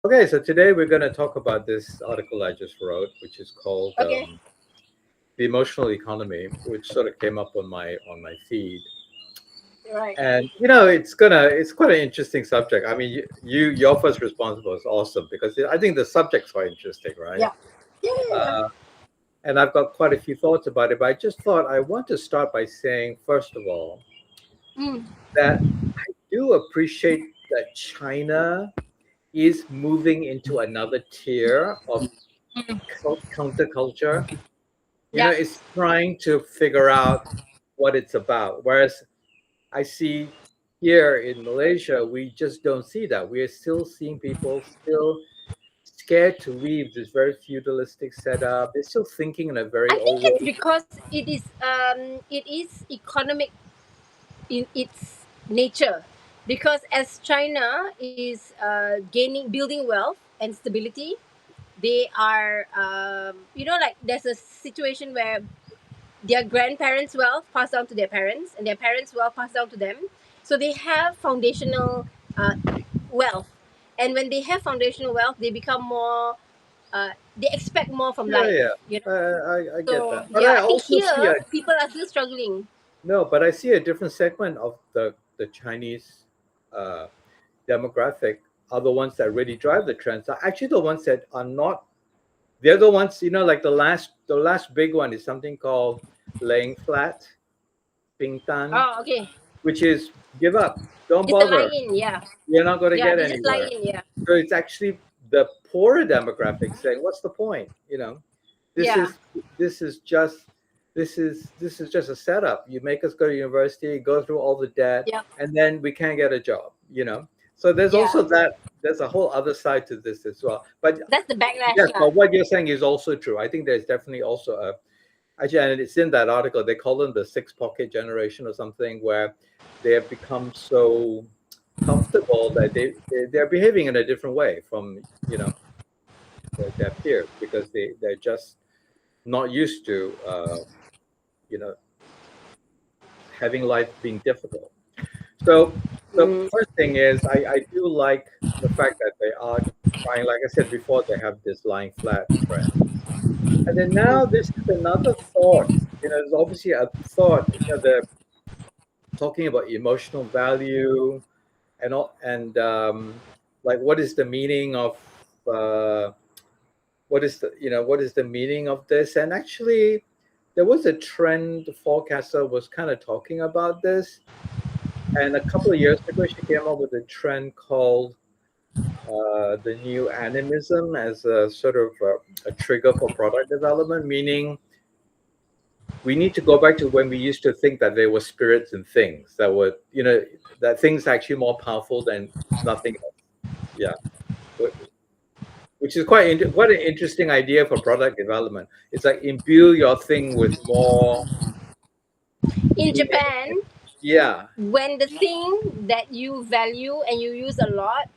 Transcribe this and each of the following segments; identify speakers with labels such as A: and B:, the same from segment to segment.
A: Okay, so today we're going to talk about this article I just wrote, which is called
B: Okay.
A: "The Emotional Economy," which sort of came up on my feed.
B: Right.
A: And it's quite an interesting subject. I mean, your first response was awesome because I think the subject's quite interesting, right?
B: Yeah. Yeah. Yeah. Yeah.
A: Uh, and I've got quite a few thoughts about it, but I just thought I want to start by saying, first of all,
B: Mm.
A: that I do appreciate that China is moving into another tier of counterculture.
B: Yeah.
A: It's trying to figure out what it's about. Whereas I see here in Malaysia, we just don't see that. We are still seeing people still scared to leave this very feudalistic setup. They're still thinking in a very
B: I think
A: old
B: it's
A: way.
B: because it is economic in its nature, because as China is building wealth and stability, they are like there's a situation where their grandparents' wealth passed down to their parents, and their parents' wealth passed down to them. So they have foundational wealth, and when they have foundational wealth, they become more. They expect more from
A: Yeah,
B: life.
A: yeah, I get
B: So
A: that. But
B: yeah,
A: I
B: I think
A: also see a
B: here people are still struggling.
A: no, but I see a different segment of the Chinese uh, demographic are the ones that really drive the trends. Are actually the ones that are not. They're the ones, like the last big one is something called laying flat, ping tan,
B: Oh, okay.
A: which is give up, don't
B: It's a lie
A: bother,
B: in, yeah.
A: you're not going to
B: Yeah,
A: get
B: they just lie
A: anywhere.
B: in, yeah.
A: So it's actually the poorer demographic saying, "What's the point?" This
B: Yeah.
A: is this is just this is just a setup. You make us go to university, go through all the debt,
B: Yeah.
A: and then we can't get a job. So there's
B: Yeah.
A: also that. There's a whole other side to this as well. But
B: That's the backlash,
A: yes,
B: yeah.
A: but what you're saying is also true. I think there's definitely also actually, and it's in that article. They call them the six pocket generation or something, where they have become so comfortable that they're behaving in a different way from their peers because they're just not used to you know having life being difficult. So the
B: Mm.
A: first thing is I do like the fact that they are trying, like I said before, they have this lying flat trend. And then now this is another thought. There's obviously a thought, they're talking about emotional value and all, and like what is the meaning of uh, what is the meaning of this? And actually, there was a trend forecaster was kind of talking about this, and a couple of years ago, she came up with a trend called the new animism as a sort of a trigger for product development, meaning we need to go back to when we used to think that there were spirits and things that were, that things are actually more powerful than nothing else. Yeah, Wh- which is quite an interesting idea for product development. It's like imbue your thing with more
B: In
A: meaning.
B: Japan,
A: Yeah,
B: when the thing that you value and you use a lot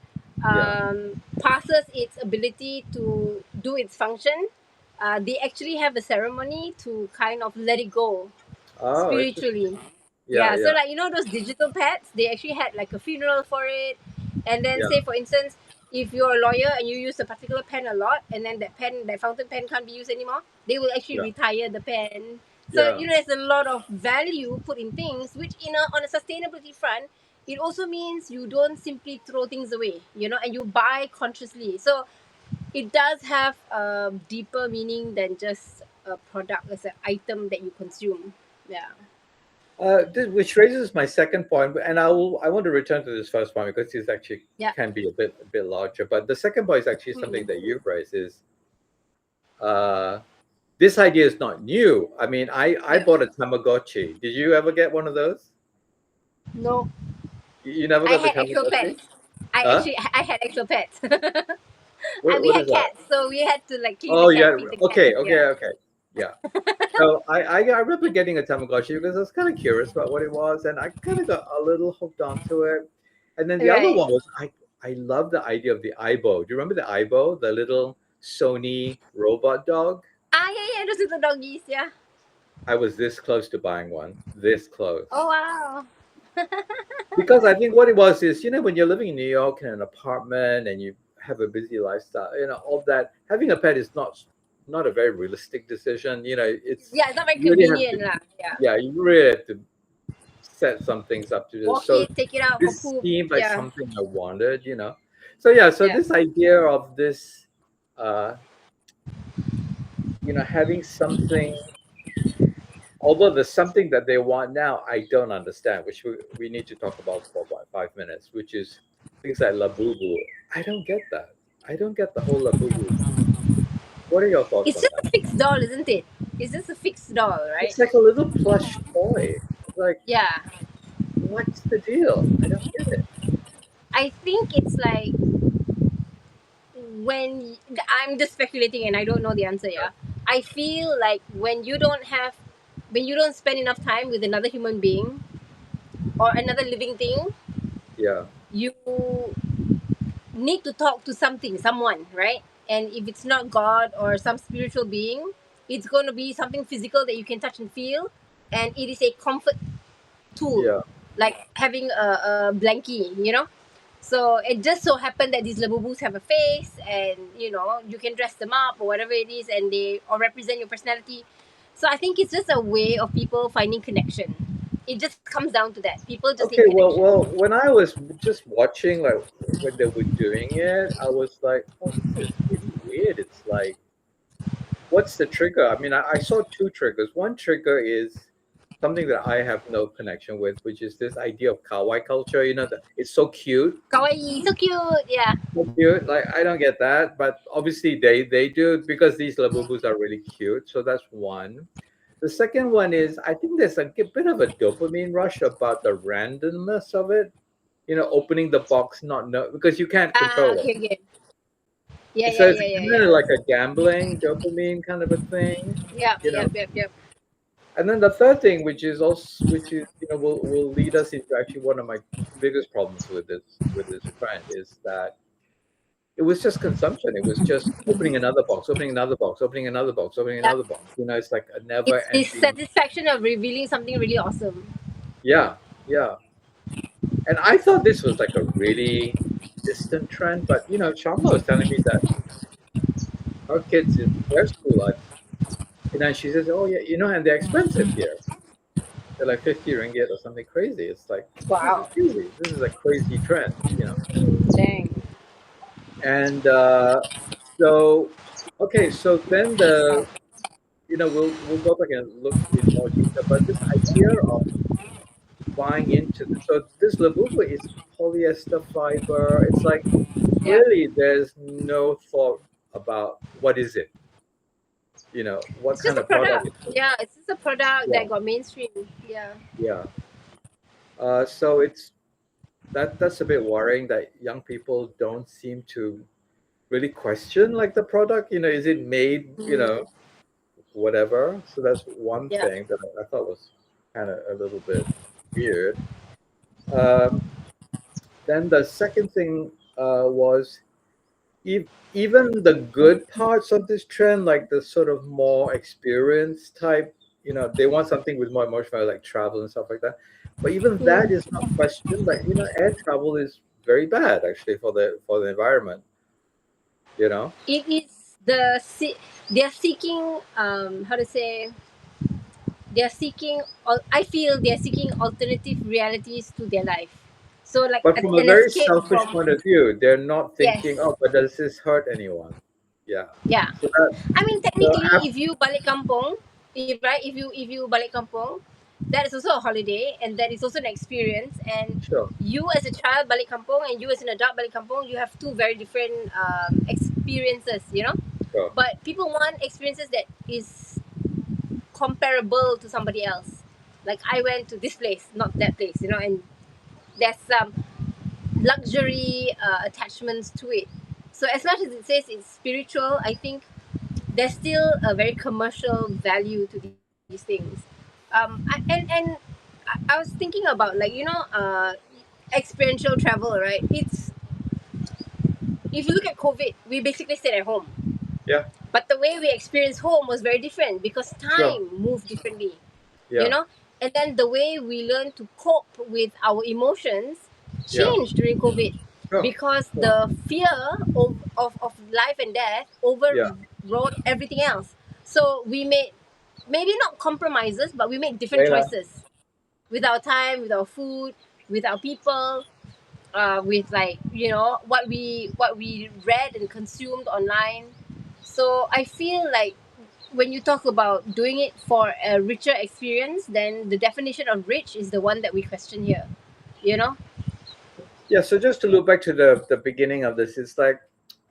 A: yeah.
B: passes its ability to do its function, they actually have a ceremony to kind of let it go
A: Oh, interesting.
B: spiritually.
A: Yeah,
B: Yeah, so
A: yeah,
B: like those digital pets, they actually had like a funeral for it. And then
A: yeah,
B: say for instance, if you're a lawyer and you use a particular pen a lot, and then that fountain pen can't be used anymore, they will actually
A: yeah,
B: retire the pen. So
A: yeah.
B: there's a lot of value put in things, which on a sustainability front, it also means you don't simply throw things away, and you buy consciously. So it does have a deeper meaning than just a product as an item that you consume. Yeah.
A: Which raises my second point, and I want to return to this first point because this actually
B: Yeah.
A: can be a bit larger. But the second point is actually something
B: Mm-mm.
A: that you've raised is uh, this idea is not new. I mean, I
B: Yeah.
A: bought a Tamagotchi. Did you ever get one of those?
B: No,
A: You never
B: I
A: got the
B: had actual
A: Tamagotchi?
B: pets. I
A: Huh?
B: actually I had actual pets. We
A: What
B: had
A: is that?
B: cats, so we had to like clean the
A: Oh,
B: cat,
A: yeah.
B: feed the cat.
A: Okay, okay,
B: Yeah.
A: okay. Yeah. So I remember getting a Tamagotchi because I was kind of curious about what it was, and I kind of got a little hooked onto it. And then the other
B: Right.
A: one was I love the idea of the Aibo. Do you remember the Aibo, the little Sony robot dog?
B: Ah, yeah, yeah. Those little doggies. Yeah.
A: I was this close to buying one, this
B: Oh
A: close.
B: wow.
A: Because I think what it was is, when you're living in New York in an apartment and you have a busy lifestyle. All that. Having a pet is not a very realistic decision.
B: Yeah, it's not very
A: You really have to,
B: convenient lah. Yeah.
A: yeah, you really have to set some things up to do.
B: Walk
A: So
B: it, take it out for
A: this
B: poop.
A: seemed like
B: Yeah.
A: something I wanted. So yeah, so
B: Yeah.
A: this idea of this, uh, having something, although the something that they want now, I don't understand, which we need to talk about for about 5 minutes, which is things like labubu. I don't get that. I don't get the whole labubu. What are your thoughts
B: It's
A: on
B: just
A: that?
B: a fixed doll, isn't it? It's just a fixed doll, right?
A: It's like a little plush toy. Like,
B: Yeah.
A: what's the deal? I don't get it.
B: I think it's like when I'm just speculating and I don't know the answer. Yeah. I feel like when you don't spend enough time with another human being or another living thing,
A: Yeah,
B: you need to talk to someone, right? And if it's not God or some spiritual being, it's going to be something physical that you can touch and feel, and it is a comfort tool,
A: yeah.
B: like having a blankie, you know. So it just so happened that these labubus have a face, and you can dress them up or whatever it is, and they or represent your personality. So I think it's just a way of people finding connection. It just comes down to that. People just need
A: Okay, well,
B: connection.
A: when I was just watching, like when they were doing it, I was like, oh, this is really weird. It's like, what's the trigger? I mean, I saw two triggers. One trigger is something that I have no connection with, which is this idea of kawaii culture. That it's so cute,
B: Kawaii, so cute. Yeah,
A: so cute. Like I don't get that, but obviously they do because these labubus are really cute. So that's one. The second one is I think there's a bit of a dopamine rush about the randomness of it. Opening the box, not know because you can't control it.
B: okay, okay. Yeah,
A: So
B: yeah,
A: it's
B: yeah, yeah,
A: kind of
B: yeah.
A: like a gambling dopamine kind of a thing,
B: Yep,
A: you know.
B: yep, yep, yep.
A: And then the third thing, which is will lead us into actually one of my biggest problems with this trend is that it was just consumption. It was just opening another box, opening another box, opening another box, opening
B: Yep.
A: another box. It's like a never
B: It's this
A: ending.
B: satisfaction of revealing something really awesome.
A: Yeah, yeah. And I thought this was like a really distant trend, but Sharma was telling me that her kids in their school are, she says, oh yeah, and they're expensive here. They're like 50 ringgit or something crazy. It's like, this is
B: Wow.
A: crazy. This is a crazy trend.
B: Dang.
A: And so, okay, so then we'll go back and look in more detail. But this idea of buying into this, so this labubu is polyester fiber. It's like
B: Yeah.
A: really there's no thought about what is it, what
B: It's just
A: kind
B: a
A: of product
B: product.
A: is it.
B: Yeah, it's just a product
A: Yeah,
B: that got mainstream. Yeah.
A: yeah. So that's a bit worrying that young people don't seem to really question like the product. Is it made,
B: Mm.
A: whatever. So that's one
B: Yeah.
A: thing that I thought was kind of a little bit weird. Um, then the second thing was even the good parts of this trend, like the sort of more experience type, they want something with more emotion, like travel and stuff like that. But even that
B: Mm.
A: is not questioned. Like, air travel is very bad actually for the environment. You know,
B: It is they're seeking how to say I feel they're seeking alternative realities to their life. So like
A: but from a
B: an
A: very
B: escape
A: selfish
B: from
A: point of view, they're not thinking,
B: yes.
A: oh, but does this hurt anyone? Yeah.
B: Yeah.
A: So that
B: I mean,
A: so
B: technically, if you balik kampung, if you balik kampung, that is also a holiday, and that is also an experience. And
A: sure,
B: you as a child balik kampung, and you as an adult balik kampung, you have two very different experiences, you know.
A: sure,
B: But people want experiences that is comparable to somebody else. Like I went to this place, not that place, you know, and there's some luxury attachments to it. So as much as it says it's spiritual, I think there's still a very commercial value to these things. And I was thinking about like experiential travel, right? It's if you look at COVID, we basically stayed at home,
A: yeah,
B: but the way we experienced home was very different because
A: sure,
B: time moved differently, you
A: yeah,
B: know. And then the way we learn to cope with our emotions
A: yeah,
B: changed during COVID.
A: Oh,
B: because
A: yeah.
B: the fear of life and death
A: Yeah.
B: overrode everything else. So we made maybe not compromises, but we made different
A: Layla.
B: choices with our time, with our food, with our people, with like what we read and consumed online. So I feel like when you talk about doing it for a richer experience, then the definition of rich is the one that we question here. You know?
A: Yeah. So just to look back to the beginning of this, it's like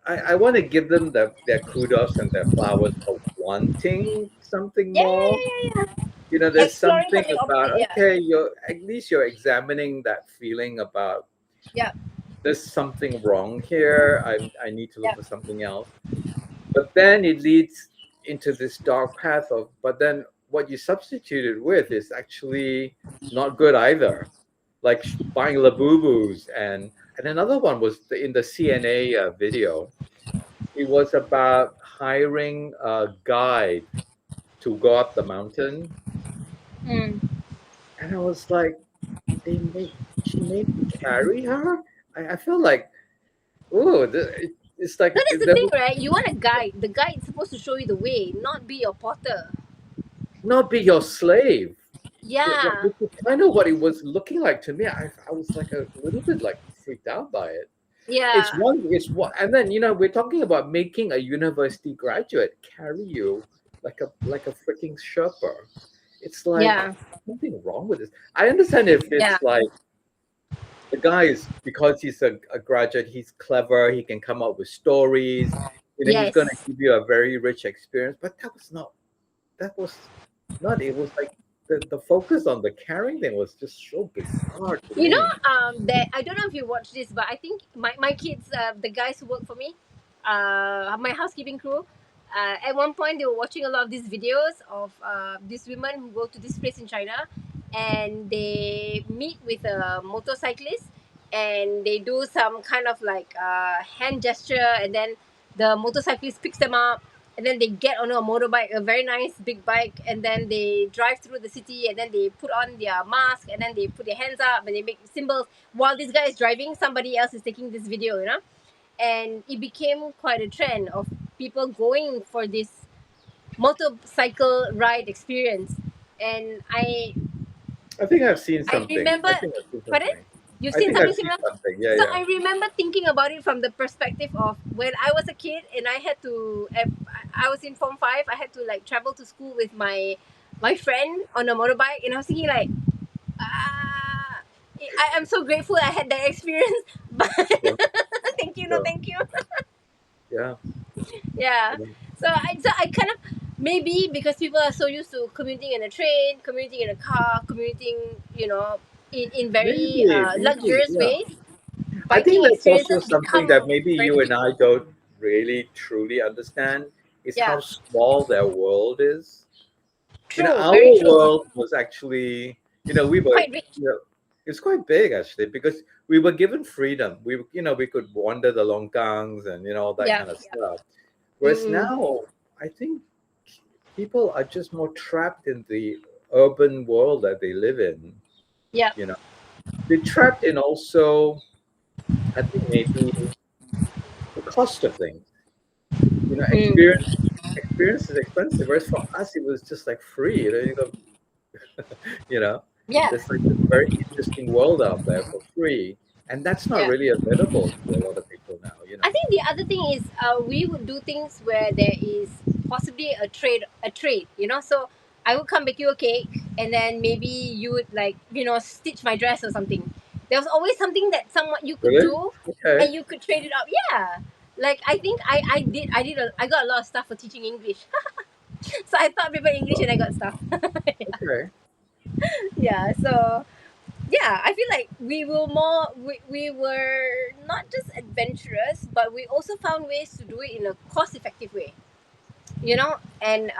A: I want to give them their kudos and their flowers for wanting something
B: Yeah,
A: more.
B: yeah, yeah, yeah.
A: There's
B: Exploring
A: something
B: something
A: about,
B: opposite. Yeah,
A: okay, you're at least you're examining that feeling about
B: yeah,
A: there's something wrong here. I need to look
B: yeah,
A: for something else. But then it leads into this dark path of, but then what you substituted with is actually not good either. Like buying labubus, and another one was in the CNA video. It was about hiring a guide to go up the mountain,
B: mm.
A: and I was like, they made she made me carry her. I feel like, oh, it's
B: So
A: like
B: that's the
A: there
B: thing,
A: was
B: right? You want a guide. The guide is supposed to show you the way, not be your porter.
A: not be your slave.
B: Yeah,
A: Which is kind of what it was looking like to me. I was like a little bit like freaked out by it.
B: yeah,
A: It's one, and then we're talking about making a university graduate carry you like a freaking Sherpa. It's like
B: yeah,
A: something wrong with this. I understand if
B: yeah.
A: it's like the guy is because he's a graduate, he's clever, he can come up with stories. He's going to
B: Yes.
A: give you a very rich experience. But that was not. It was like the focus on the carrying thing was just so bizarre to
B: You know,
A: me.
B: that I don't know if you watch this, but I think my kids, the guys who work for me, my housekeeping crew, at one point they were watching a lot of these videos of these women who go to this place in China, and they meet with a motorcyclist, and they do some kind of like hand gesture, and then the motorcyclist picks them up, and then they get on a motorbike, a very nice big bike, and then they drive through the city, and then they put on their mask, and then they put their hands up and they make symbols while this guy is driving. Somebody else is taking this video, and it became quite a trend of people going for this motorcycle ride experience. And
A: I think I've seen
B: I
A: something.
B: remember,
A: I think I've seen
B: pardon,
A: something.
B: you've
A: I
B: seen
A: think I've
B: something
A: seen
B: similar.
A: something. Yeah,
B: So
A: yeah.
B: I remember thinking about it from the perspective of when I was a kid and I had to. I was in Form 5. I had to like travel to school with my friend on a motorbike, and I was thinking like, ah, I'm so grateful I had that experience. But
A: Sure,
B: thank you, no,
A: sure.
B: thank you.
A: Yeah.
B: Yeah. So I kind of, maybe because people are so used to commuting in a train, commuting in a car, commuting, in very
A: Maybe,
B: luxurious
A: yeah.
B: ways,
A: I think
B: biking
A: that's also
B: experiences
A: something that
B: become
A: maybe
B: very
A: you and
B: cheap.
A: I don't really truly understand is
B: Yeah.
A: how small their world is.
B: True.
A: Our
B: Very true.
A: world was actually, we were,
B: Quite rich.
A: it's quite big actually because we were given freedom. We could wander the longgangs and all that
B: Yeah.
A: kind of stuff. Whereas
B: Mm-mm.
A: now, I think people are just more trapped in the urban world that they live in.
B: Yeah.
A: You know, they're trapped in also, I think maybe the cost of things.
B: Mm.
A: Experience is expensive. Whereas for us, it was just like free. You know,
B: Yeah.
A: there's like this very interesting world out there for free, and that's not
B: Yeah.
A: really available to a lot of people now.
B: I think the other thing is we would do things where there is possibly a trade. So I would come bake you a cake, and then maybe you would like stitch my dress or something. There was always something that someone you could
A: Really?
B: do,
A: Okay.
B: and you could trade it up. Yeah, like I think I got a lot of stuff for teaching English. So I taught people English and I got stuff.
A: Okay.
B: Yeah. So yeah, I feel like we were not just adventurous, but we also found ways to do it in a cost effective way. And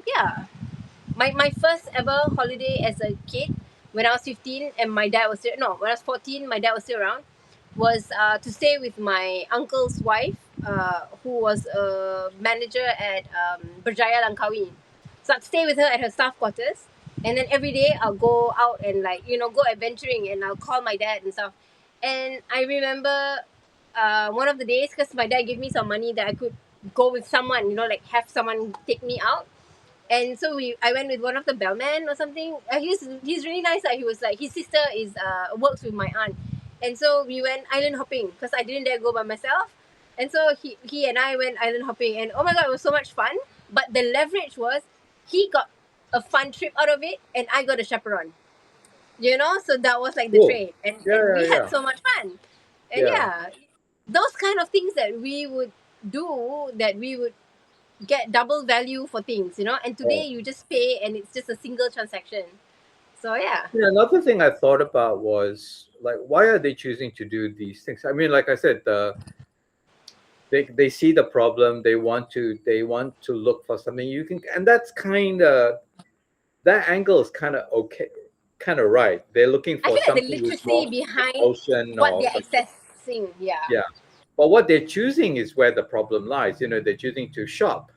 B: yeah, my first ever holiday as a kid, when I was 15 and my dad was still, no, when I was 14, my dad was still around, was to stay with my uncle's wife, who was a manager at Berjaya Langkawi. So I'd stay with her at her staff quarters, and then every day I'll go out and like go adventuring, and I'll call my dad and stuff. And I remember one of the days, because my dad gave me some money that I could go with someone, like have someone take me out. And so I went with one of the bellmen or something. He's really nice. He was like, his sister is works with my aunt, and so we went island hopping because I didn't dare go by myself. And so he and I went island hopping, and oh my god, it was so much fun. But the leverage was, he got a fun trip out of it, and I got a chaperone. So that was like the
A: Cool.
B: trade, and
A: Yeah,
B: we
A: yeah,
B: had
A: yeah,
B: so much fun. And
A: yeah.
B: yeah, those kind of things that we would do, that we would get double value for things, and today
A: Oh.
B: you just pay and it's just a single transaction. So yeah.
A: Yeah, another thing I thought about was like, why are they choosing to do these things? I mean, like I said, they see the problem, they want to look for something you can, and that's kind of, that angle is kind of okay, kind of right. They're looking
B: I
A: for
B: feel like the
A: something with
B: literacy
A: more
B: behind
A: emotion
B: what
A: or
B: they're accessing. Yeah.
A: yeah. But what they're choosing is where the problem lies. They're choosing to shop,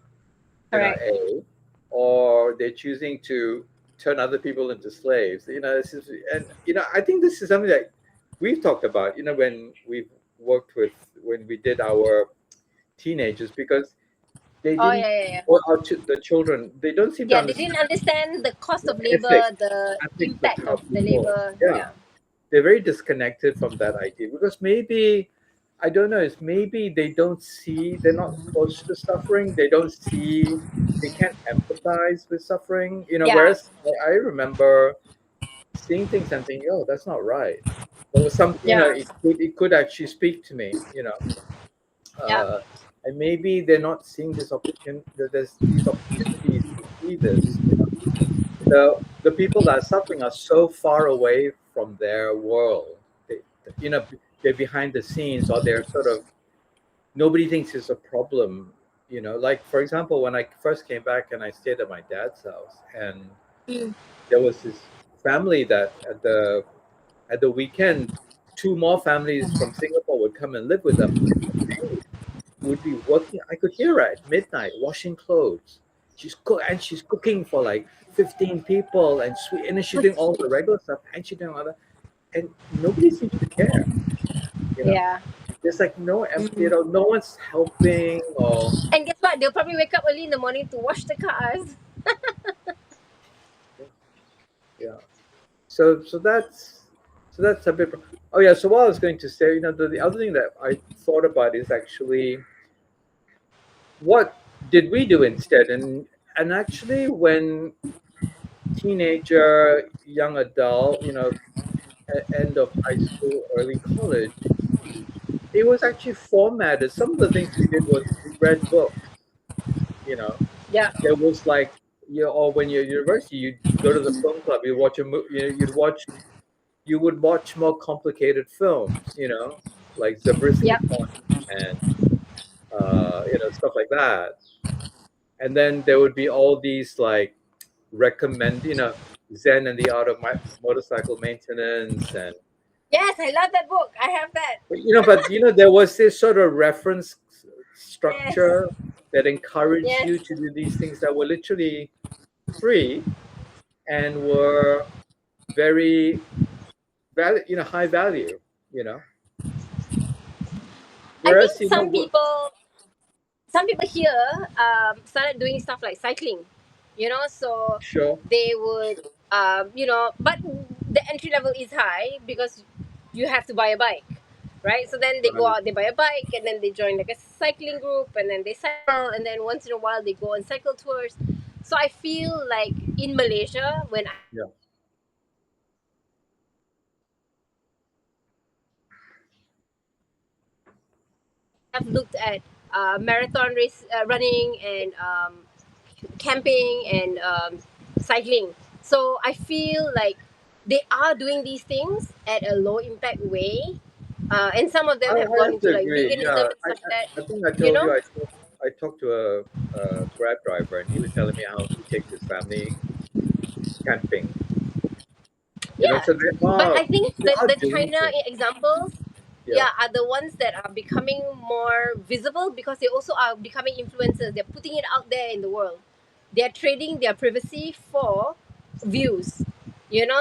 B: Correct.
A: A, or they're choosing to turn other people into slaves. This is, and I think this is something that we've talked about. When we've worked with, when we did our teenagers, because they
B: Oh
A: didn't,
B: yeah, yeah, yeah.
A: or the children, they don't seem to
B: Yeah, they didn't
A: understand
B: understand the cost
A: the
B: of
A: ethics,
B: labor, the
A: ethics of
B: impact
A: how
B: of the
A: people,
B: labor.
A: yeah,
B: Yeah.
A: they're very disconnected from that idea, because maybe, I don't know, it's maybe they don't see, they're not close to suffering, they don't see, they can't empathize with suffering,
B: Yeah.
A: whereas I remember seeing things and thinking, oh, that's not right. There was some,
B: Yeah.
A: it could actually speak to me.
B: Yeah.
A: uh, and maybe they're not seeing this opportunity, there's these opportunities to see this. The people that are suffering are so far away from their world. They, you know, they're behind the scenes, or they're sort of, nobody thinks it's a problem. Like for example, when I first came back and I stayed at my dad's house, and
B: Mm.
A: there was this family that at the weekend, two more families from Singapore would come and live with them, would be working. I could hear her at midnight washing clothes. And she's cooking for like 15 people, and then she's doing all the regular stuff, and she's doing all that, and nobody seems to care. You know,
B: Yeah.
A: there's like no,
B: Mm.
A: no one's helping or
B: And guess what? They'll probably wake up early in the morning to wash the cars.
A: yeah, yeah. So that's a bit. Oh yeah. So what I was going to say, the other thing that I thought about is actually, what did we do instead? And actually, when teenager, young adult, end of high school, early college, it was actually formatted. Some of the things we did was we read books. You know,
B: Yeah.
A: there was like, or when you're at university, you'd go to the film club, you watch a movie, you would watch more complicated films. Like Zabriskie
B: Yeah.
A: Point and stuff like that. And then there would be all these like recommend, Zen and the Art of Motorcycle Maintenance, and
B: Yes, I love that book. I have that.
A: but there was this sort of reference
B: Yes.
A: structure that encouraged
B: Yes.
A: you to do these things that were literally free and were very high value. You know,
B: I
A: whereas
B: think some people here started doing stuff like cycling, so
A: sure,
B: they would, but the entry level is high because you have to buy a bike, right? So then they go
A: right,
B: out, they buy a bike, and then they join like a cycling group, and then they cycle, and then once in a while they go on cycle tours. So I feel like in Malaysia, when I
A: yeah,
B: have looked at marathon race running and camping and cycling. So I feel like they are doing these things at a low impact way, and some of them have
A: I
B: gone
A: have
B: into
A: to
B: like
A: agree.
B: veganism
A: Yeah,
B: and stuff like
A: I
B: that.
A: think I
B: You
A: told you
B: know?
A: I talked to a Grab driver, and he was telling me how he takes his family camping.
B: Yeah.
A: So they
B: But
A: are
B: I think
A: they
B: that
A: are
B: the
A: doing
B: China
A: things.
B: examples,
A: Yeah,
B: yeah, are the ones that are becoming more visible because they also are becoming influencers. They're putting it out there in the world. They're trading their privacy for views.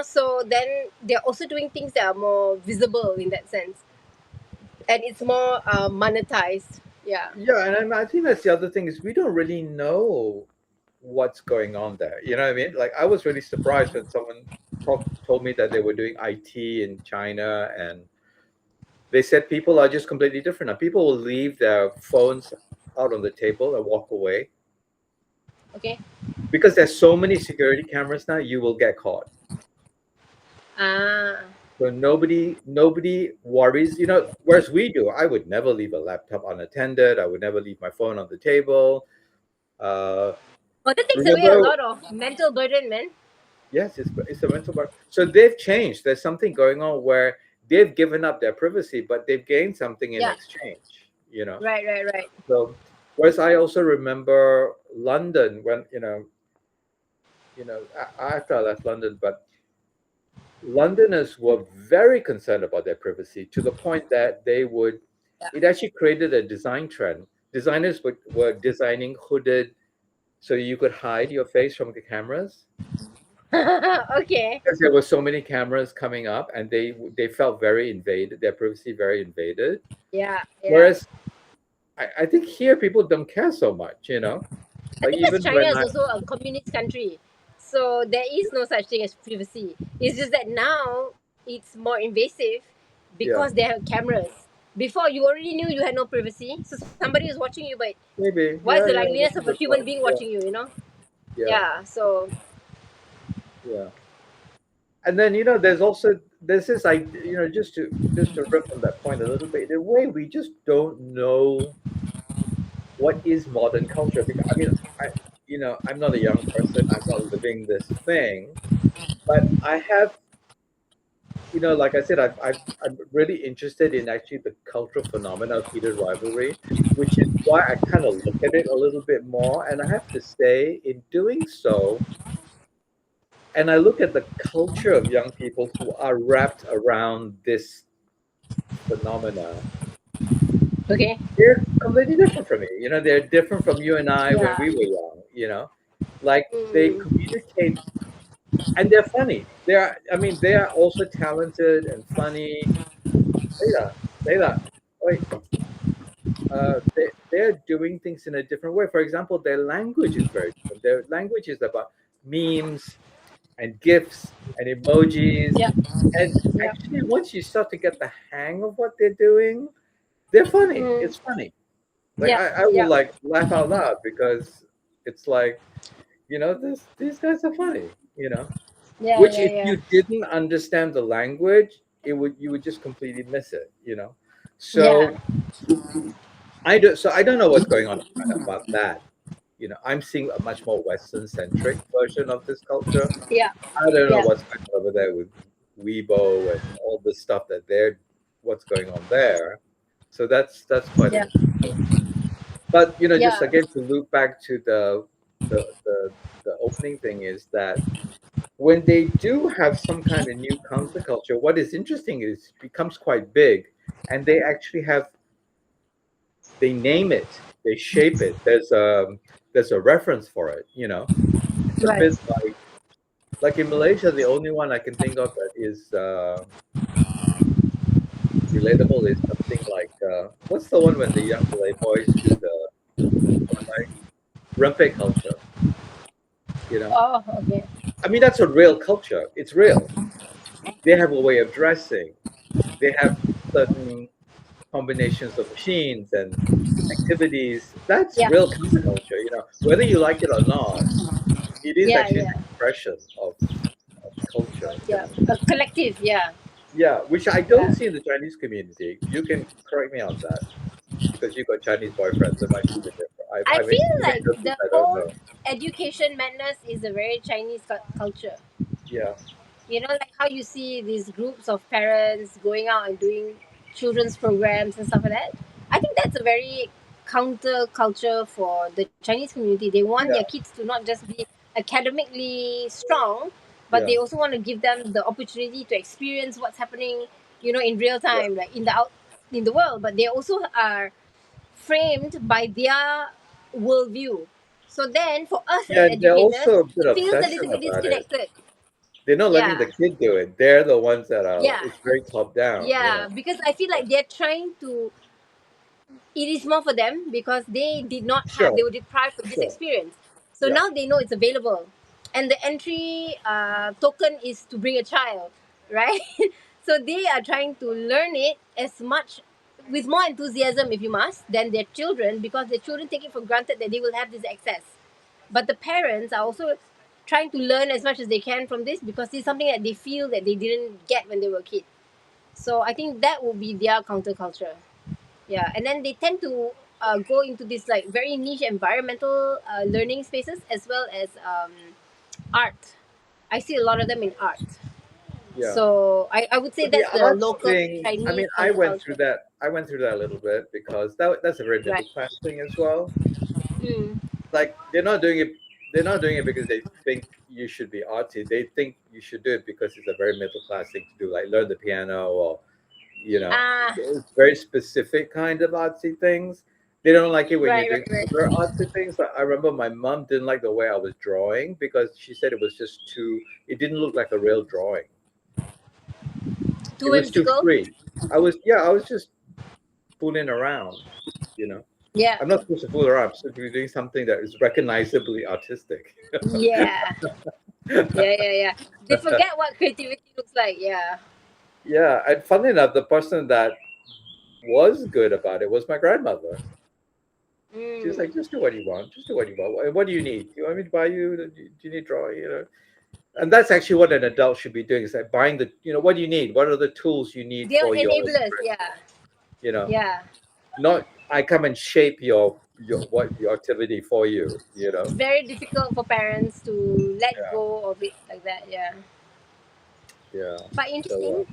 B: So then they're also doing things that are more visible in that sense. and it's more monetized. Yeah.
A: Yeah, and I think that's the other thing is we don't really know what's going on there. You know what I mean? Like I was really surprised when someone told me that they were doing IT in China, and they said people are just completely different. Now people will leave their phones out on the table and walk away
B: Okay.
A: because there's so many security cameras now. You will get caught.
B: Ah.
A: So nobody worries. You know, whereas we do, I would never leave a laptop unattended. I would never leave my phone on the table. Uh,
B: Well, that takes away a
A: remember,
B: lot of mental burden, man.
A: yes, it's a mental bar. So they've changed. There's something going on where they've given up their privacy, but they've gained something in
B: Yeah.
A: exchange. You know,
B: Right. Right. Right.
A: so whereas I also remember London when after I left London, but Londoners were very concerned about their privacy to the point that it actually created a design trend. Designers were designing hooded so you could hide your face from the cameras
B: Okay.
A: because there were so many cameras coming up and they felt very invaded, their privacy very invaded.
B: Yeah. Yeah.
A: Whereas I think here people don't care so much,
B: I
A: Like
B: think because
A: even
B: China
A: when
B: is
A: I
B: also a communist country, so there is no such thing as privacy. It's just that now it's more invasive because
A: yeah,
B: they have cameras. Before you already knew you had no privacy, so somebody is watching you, but
A: maybe,
B: what's the
A: yeah, yeah,
B: likeliness
A: that's a
B: of a
A: good
B: human
A: point.
B: being
A: Yeah,
B: watching you? You know?
A: yeah,
B: Yeah. So
A: yeah. And then there's this idea, just to riff on that point a little bit. In a way, we just don't know what is modern culture because I I'm not a young person. I'm not living this thing, but I have like I said, I'm really interested in actually the cultural phenomena of heated rivalry, which is why I kind of look at it a little bit more. And I have to say, in doing so, and I look at the culture of young people who are wrapped around this phenomena,
B: okay.
A: they're completely different from me. They're different from you and I when
B: Yeah.
A: we were young. Like they
B: Mm,
A: communicate and they're funny. They are also talented and funny. Leila, Leila, wait, they're doing things in a different way. For example, their language is very different. Their language is about memes and gifs and emojis.
B: yeah.
A: And
B: Yeah.
A: actually, once you start to get the hang of what they're doing, they're funny.
B: Mm,
A: It's funny. Like
B: yeah.
A: I will
B: Yeah.
A: like laugh out loud because it's like, these guys are funny,
B: Yeah.
A: which
B: Yeah.
A: if
B: Yeah.
A: you didn't understand the language, you would just completely miss it.
B: Yeah.
A: So I don't know what's going on in China about that. I'm seeing a much more Western centric version of this culture.
B: Yeah.
A: I don't know
B: Yeah.
A: what's going on over there with Weibo and all the stuff what's going on there. So that's quite
B: Yeah.
A: interesting. But just
B: Yeah.
A: again to loop back to the the, the opening thing is that when they do have some kind of new counterculture, what is interesting is it becomes quite big, and they name it, they shape it. There's a reference for it. It's a
B: Right.
A: bit like in Malaysia, the only one I can think of that is relatable is something like what's the one when the young Malay boys do the like rempeh culture. You know,
B: Oh. Okay.
A: that's a real culture. It's real. They have a way of dressing. They have certain combinations of machines and activities. That's
B: Yeah.
A: real counterculture. Whether you like it or not, it is
B: Yeah.
A: actually an
B: Yeah.
A: expression of culture.
B: Yeah. A collective. Yeah.
A: Yeah, which I don't
B: Yeah.
A: see in the Chinese community. You can correct me on that because you've got Chinese boyfriends. There might be the difference.
B: I
A: I
B: feel
A: may
B: like
A: notice.
B: the
A: I don't
B: whole
A: know.
B: education madness is a very Chinese culture.
A: Yeah,
B: Like how you see these groups of parents going out and doing children's programs and stuff like that. I think that's a very counter culture for the Chinese community. They want their
A: yeah,
B: kids to not just be academically strong, but
A: yeah,
B: they also want to give them the opportunity to experience what's happening, in real
A: yeah,
B: time, like in the world. But they also are framed by their worldview. So then, for us as
A: yeah. And they're
B: educators,
A: also a bit
B: it feels a
A: obsessive
B: little bit
A: about it.
B: disconnected.
A: They're not letting the
B: Yeah,
A: kid do it. They're the ones that are.
B: yeah,
A: It's very top down.
B: yeah. Because I feel like they're trying to, it is more for them because they did not have, they
A: Sure,
B: were deprived of this
A: sure.
B: experience, so
A: Yeah,
B: now they know it's available, and the entry token is to bring a child, right? So they are trying to learn it as much with more enthusiasm, if you must, than their children, because their children take it for granted that they will have this access, but the parents are also trying to learn as much as they can from this because it's something that they feel that they didn't get when they were a kid. So I think that will be their counterculture. Yeah, and then they tend to go into this like very niche environmental learning spaces as well as art. I see a lot of them in art.
A: yeah.
B: So I would say
A: But the
B: that's the
A: arts
B: local
A: thing, I
B: Chinese
A: mean, I went through
B: counterculture.
A: that. I went through that a little bit because that's a very middle
B: Right.
A: class thing as well.
B: Mm.
A: Like they're not doing it. They're not doing it because they think you should be artsy. They think you should do it because it's a very middle class thing to do, like learn the piano or
B: Ah,
A: it's very specific kind of artsy things. They don't like it when you're
B: right,
A: doing
B: right, right.
A: other artsy things. Like I remember my mom didn't like the way I was drawing because she said it was just too. It didn't look like a real drawing. It
B: Too
A: was too
B: whimsical.
A: free. I was just fooling around. You know,
B: Yeah,
A: I'm not supposed to fool around. I'm supposed to be doing something that is recognizably artistic.
B: yeah, yeah, yeah, yeah. They forget what creativity looks like. Yeah.
A: Yeah, and funny enough, the person that was good about it was my grandmother. She was like,
B: Mm.
A: just do what you want. Just do what you want. What do you need? You want me to buy you? Do you need drawing? And that's actually what an adult should be doing is like buying what do you need? What are the tools you need
B: They are
A: for your
B: enablers.
A: expression?
B: Yeah,
A: You know,
B: yeah.
A: not I come and shape your activity for you.
B: It's very difficult for parents to let
A: Yeah,
B: go of it like that. Yeah.
A: yeah.
B: But
A: So
B: interesting.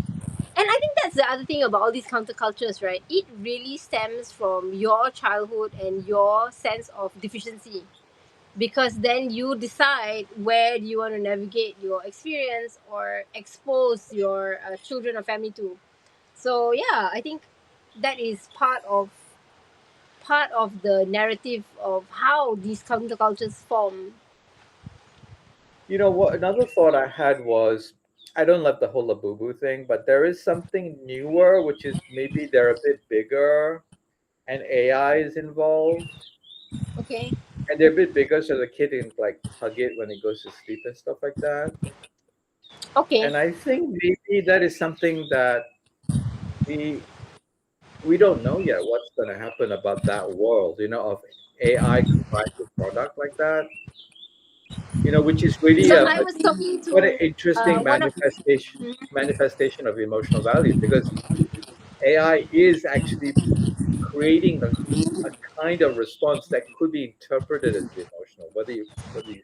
B: And I think that's the other thing about all these countercultures, right? It really stems from your childhood and your sense of deficiency. Because then you decide where you want to navigate your experience or expose your children or family to. So yeah, I think that is part of the narrative of how these countercultures form.
A: what? Another thought I had was I don't love the whole Labubu thing, but there is something newer, which is maybe they're a bit bigger and AI is involved.
B: Okay.
A: And they're a bit bigger, so the kid can like hug it when it goes to sleep and stuff like that.
B: Okay.
A: And I think maybe that is something that we we don't know yet what's going to happen about that world, of AI combined with product like that. Which is really
B: So
A: a,
B: I was talking
A: quite an
B: to
A: interesting
B: one of.
A: manifestation of emotional values because AI is actually creating a kind of response that could be interpreted as emotional, whether you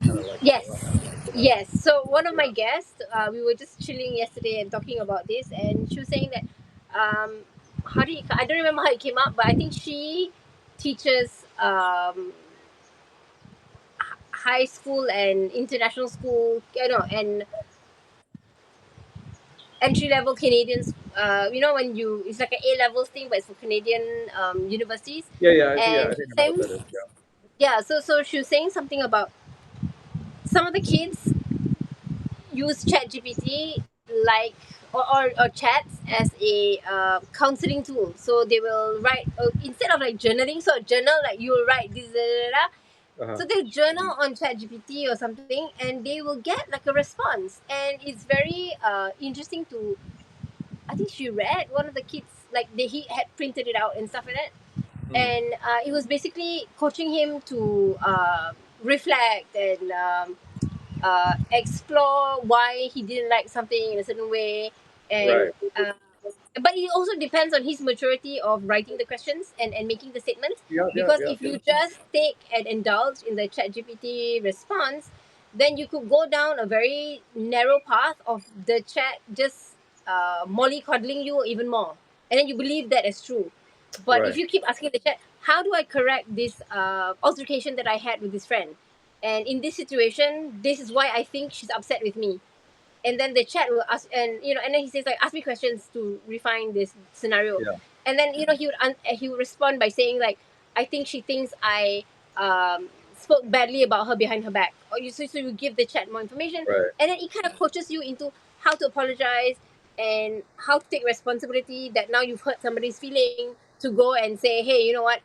A: kind of like it or not.
B: Yes, yes. So one of
A: Yeah.
B: my guests, we were just chilling yesterday and talking about this, and she was saying that, how do you? I don't remember how it came up, but I think she teaches high school and international school, and entry level Canadians. When it's like an A levels thing, but it's for Canadian universities,
A: Yeah, I
B: and
A: think I know what
B: same.
A: that is. Yeah.
B: Yeah, so she was saying something about some of the kids use ChatGPT like or chats as a counseling tool. So they will write instead of like journaling. So a journal like you will write this, da, da, da, da.
A: Uh-huh.
B: So they'll journal on ChatGPT or something, and they will get like a response. And it's very interesting to. I think she read one of the kids like he had printed it out and stuff like that,
A: Mm.
B: and it was basically coaching him to reflect and explore why he didn't like something in a certain way, and
A: Right.
B: but it also depends on his maturity of writing the questions and making the statements,
A: Yeah, yeah,
B: because
A: yeah.
B: if you just take and indulge in the chat gpt response, then you could go down a very narrow path of the chat just mollycoddling you even more, and then you believe that as true. But if
A: Right.
B: you keep asking the chat, how do I correct this altercation that I had with this friend, and in this situation this is why I think she's upset with me, and then the chat will ask, and then he says like, ask me questions to refine this scenario,
A: Yeah.
B: and then he would respond by saying like, I think she thinks I spoke badly about her behind her back, or so you give the chat more information,
A: Right.
B: and then it kind of coaches you into how to apologize and how to take responsibility that now you've hurt somebody's feeling, to go and say, hey, you know what,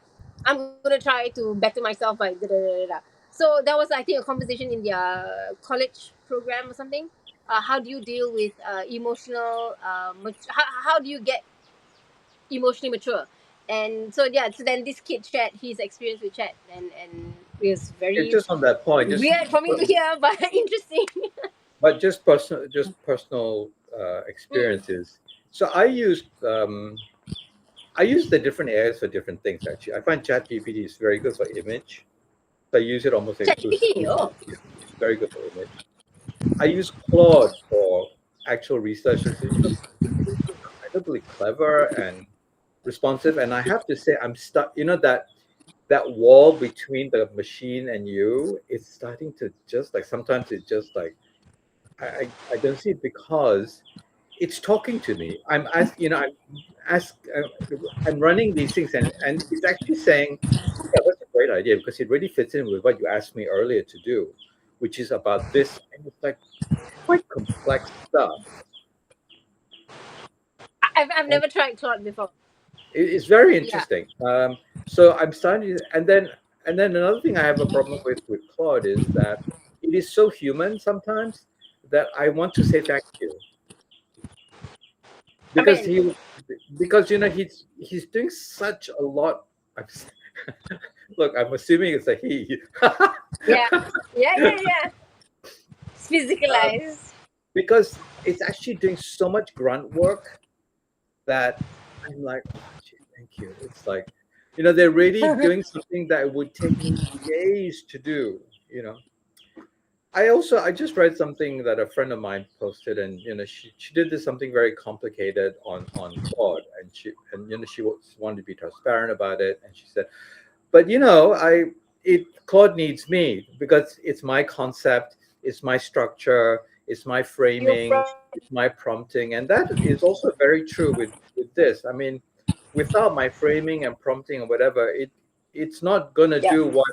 B: I'm gonna try to better myself by da, da, da, da, da. So that was, I think, a conversation in their college program or something. How do you deal with emotional how do you get emotionally mature? And so yeah, so then this kid chat his experience with chat, and it was
A: It's
B: very
A: just on that point,
B: weird for me to hear, but interesting.
A: but just personal
B: Mm.
A: experiences. So I use the different areas for different things. Actually, I find ChatGPT is very good for image. So I use it almost
B: Chat GPT.
A: exclusively.
B: Oh,
A: Yeah, it's very good for image. I use Claude for actual research. It's incredibly clever and responsive. And I have to say, I'm stuck. You know that wall between the machine and you is starting to just like sometimes it just like I don't see it because it's talking to me. Ask, I'm running these things and it's actually saying, oh, yeah, that's a great idea because it really fits in with what you asked me earlier to do, which is about this. And it's like quite complex stuff.
B: I've
A: And
B: never tried Claude before.
A: it's very
B: Yeah.
A: interesting. So I'm starting to, and then another thing I have a problem with Claude is that it is so human sometimes that I want to say thank you
B: I
A: because
B: mean,
A: he's doing such a lot. I'm, s- Look, I'm assuming it's a he.
B: yeah, yeah, yeah, yeah. It's
A: Um,
B: physicalized.
A: because it's actually doing so much grunt work that I'm like, oh, gee, thank you. It's like, they're really doing something that would take me days to do. You know, I just read something that a friend of mine posted, and she did this something very complicated on Claude, and she wanted to be transparent about it, and she said, but Claude needs me because it's my concept, it's my structure, it's my
B: You're
A: framing,
B: from.
A: it's my prompting, and that is also very true with this. I mean, without my framing and prompting and whatever, it's not gonna
B: Yeah,
A: do what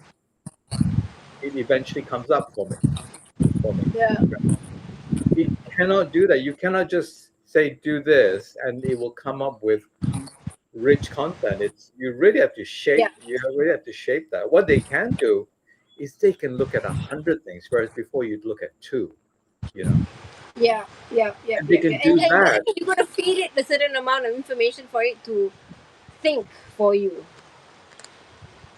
A: it eventually comes up for me.
B: yeah,
A: It cannot do that. You cannot just say do this and it will come up with rich content. It's you really have to
B: yeah,
A: shape. You really have to shape that. What they can do is they can look at 100 things, whereas before you'd look at two. You know,
B: yeah, yeah, yeah,
A: and they
B: yeah,
A: can
B: yeah.
A: do
B: And I
A: that.
B: think you gotta feed it a certain amount of information for it to think for you.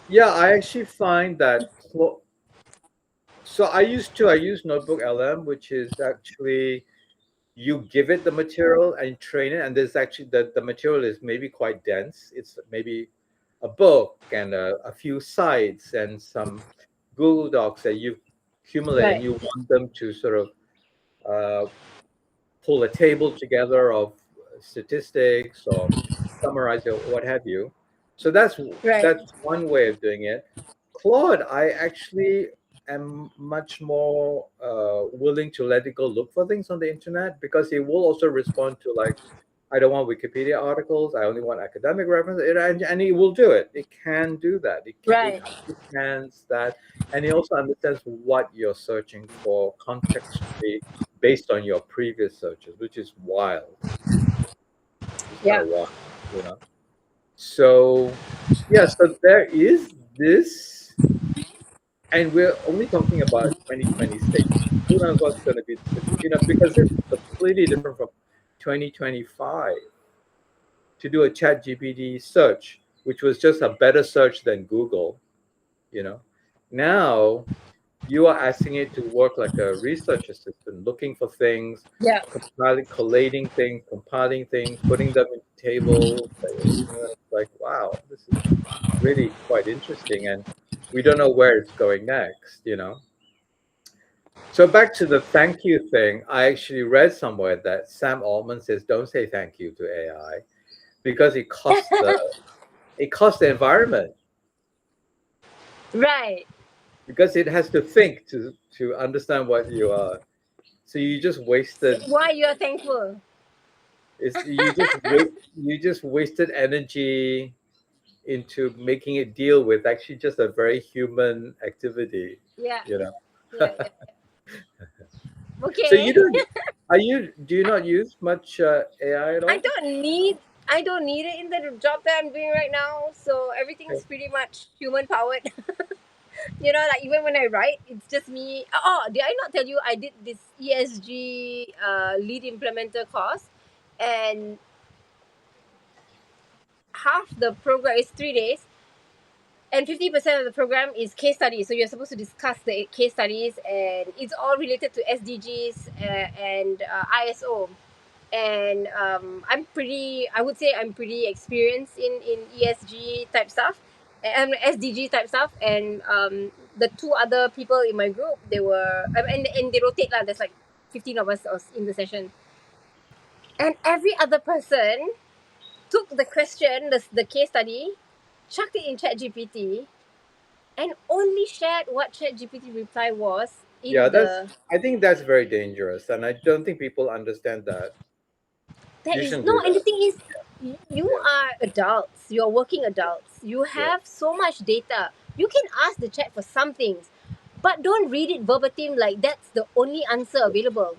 A: Yeah, I actually find that. So I use Notebook LM, which is actually you give it the material and train it, and there's actually the material is maybe quite dense. It's maybe a book and a few sites and some Google Docs that you accumulate, and
B: Right,
A: you want them to sort of uh, pull a table together of statistics or summarize it, what have you. So
B: right.
A: that's one way of doing it. Claude, I actually am much more willing to let it go look for things on the internet because it will also respond to like, I don't want Wikipedia articles. I only want academic reference, and it will do it. It can do that. It
B: Right.
A: understands that, and it also understands what you're searching for contextually based on your previous searches, which is wild. It's kind
B: Yeah.
A: of wild, you know. So yeah, so there is this, and we're only talking about 2026. Who knows what's going to be, because this is completely different from 2025 to do a chat GPT search, which was just a better search than Google, you know. Now you are asking it to work like a research assistant, looking for things,
B: Yeah.
A: collating things, compiling things, putting them in tables. It's like, wow, this is really quite interesting. And we don't know where it's going next. So back to the thank you thing, I actually read somewhere that Sam Altman says don't say thank you to AI because it costs the environment
B: Right.
A: because it has to think to understand what you are. So you just
B: Say
A: wasted
B: why you're thankful.
A: it's you just wasted energy into making it deal with actually just a very human activity,
B: Yeah,
A: you know.
B: yeah, yeah.
A: So
B: Okay.
A: you don't, do you not use much AI at
B: I
A: all?
B: don't need I don't need it in the job that I'm doing right now. So
A: Okay.
B: everything's pretty much human powered. Like even when I write, it's just me. Oh, did I not tell you I did this ESG lead implementer course, and half the program is 3 days, and 50% of the program is case studies. So you're supposed to discuss the case studies, and it's all related to SDGs and ISO. And I would say I'm pretty experienced in ESG type stuff and SDG type stuff. And the two other people in my group, they were, and they rotate lah. There's like 15 of us in the session, and every other person took the question, the case study, chucked it in ChatGPT, and only shared what ChatGPT reply was
A: Yeah,
B: in
A: that's.
B: the.
A: I think that's very dangerous, and I don't think people understand that.
B: That
A: You
B: is
A: shouldn't
B: no,
A: do
B: and the
A: that.
B: thing is, you
A: Yeah,
B: are adults. You're working adults. You
A: yeah,
B: have so much data. You can ask the chat for some things, but don't read it verbatim like that's the only answer
A: yeah,
B: available.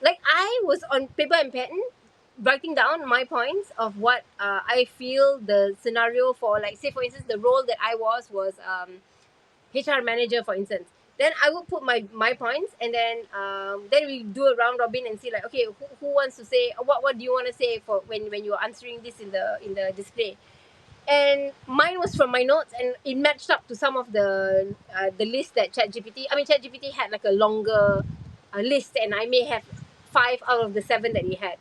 B: Like I was on paper and pen, writing down my points of what I feel the scenario for. Like say for instance, the role that I was HR manager, for instance. Then I will put my points, and then we do a round robin and see like, okay, who wants to say what do you want to say for when you're answering this in the display. And mine was from my notes, and it matched up to some of the list that ChatGPT had like a longer list, and I may have 5 out of the 7 that he had.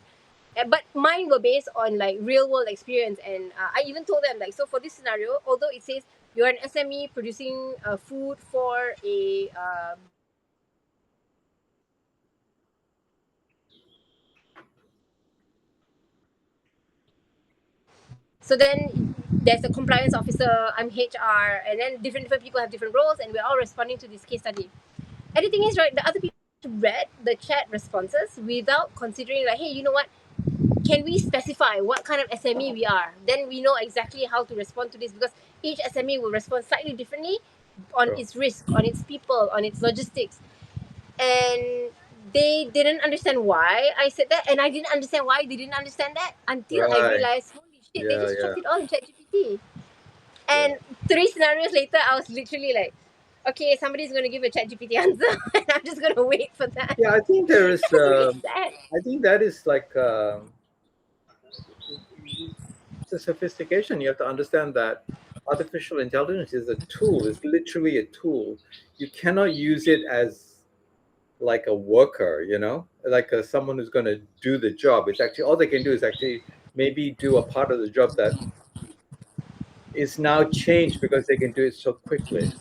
B: But mine were based on like real world experience, and I even told them like, so for this scenario, although it says you're an SME producing food for a brand and so then there's a compliance officer, I'm HR, and then different people have different roles, and we're all responding to this case study. And the thing is, right, the other people read the chat responses without considering like, hey, you know what, can we specify what kind of SME we are? Then we know exactly how to respond to this, because each SME will respond slightly differently on
A: sure.
B: its risk, on its people, on its logistics. And they didn't understand why I said that, and I didn't understand why they didn't understand that until I
A: Right.
B: realized, holy shit, they
A: Yeah,
B: just
A: yeah,
B: chucked it all in ChatGPT.
A: yeah.
B: And 3 scenarios later, I was literally like, okay, somebody's going to give a ChatGPT answer, and I'm just going to wait for that.
A: Yeah, I think there is.
B: That's really sad.
A: I think that is like it's a sophistication. You have to understand that artificial intelligence is a tool. It's literally a tool. You cannot use it as like a worker. Like someone who's going to do the job. It's actually all they can do is actually maybe do a part of the job that is now changed because they can do it so quickly.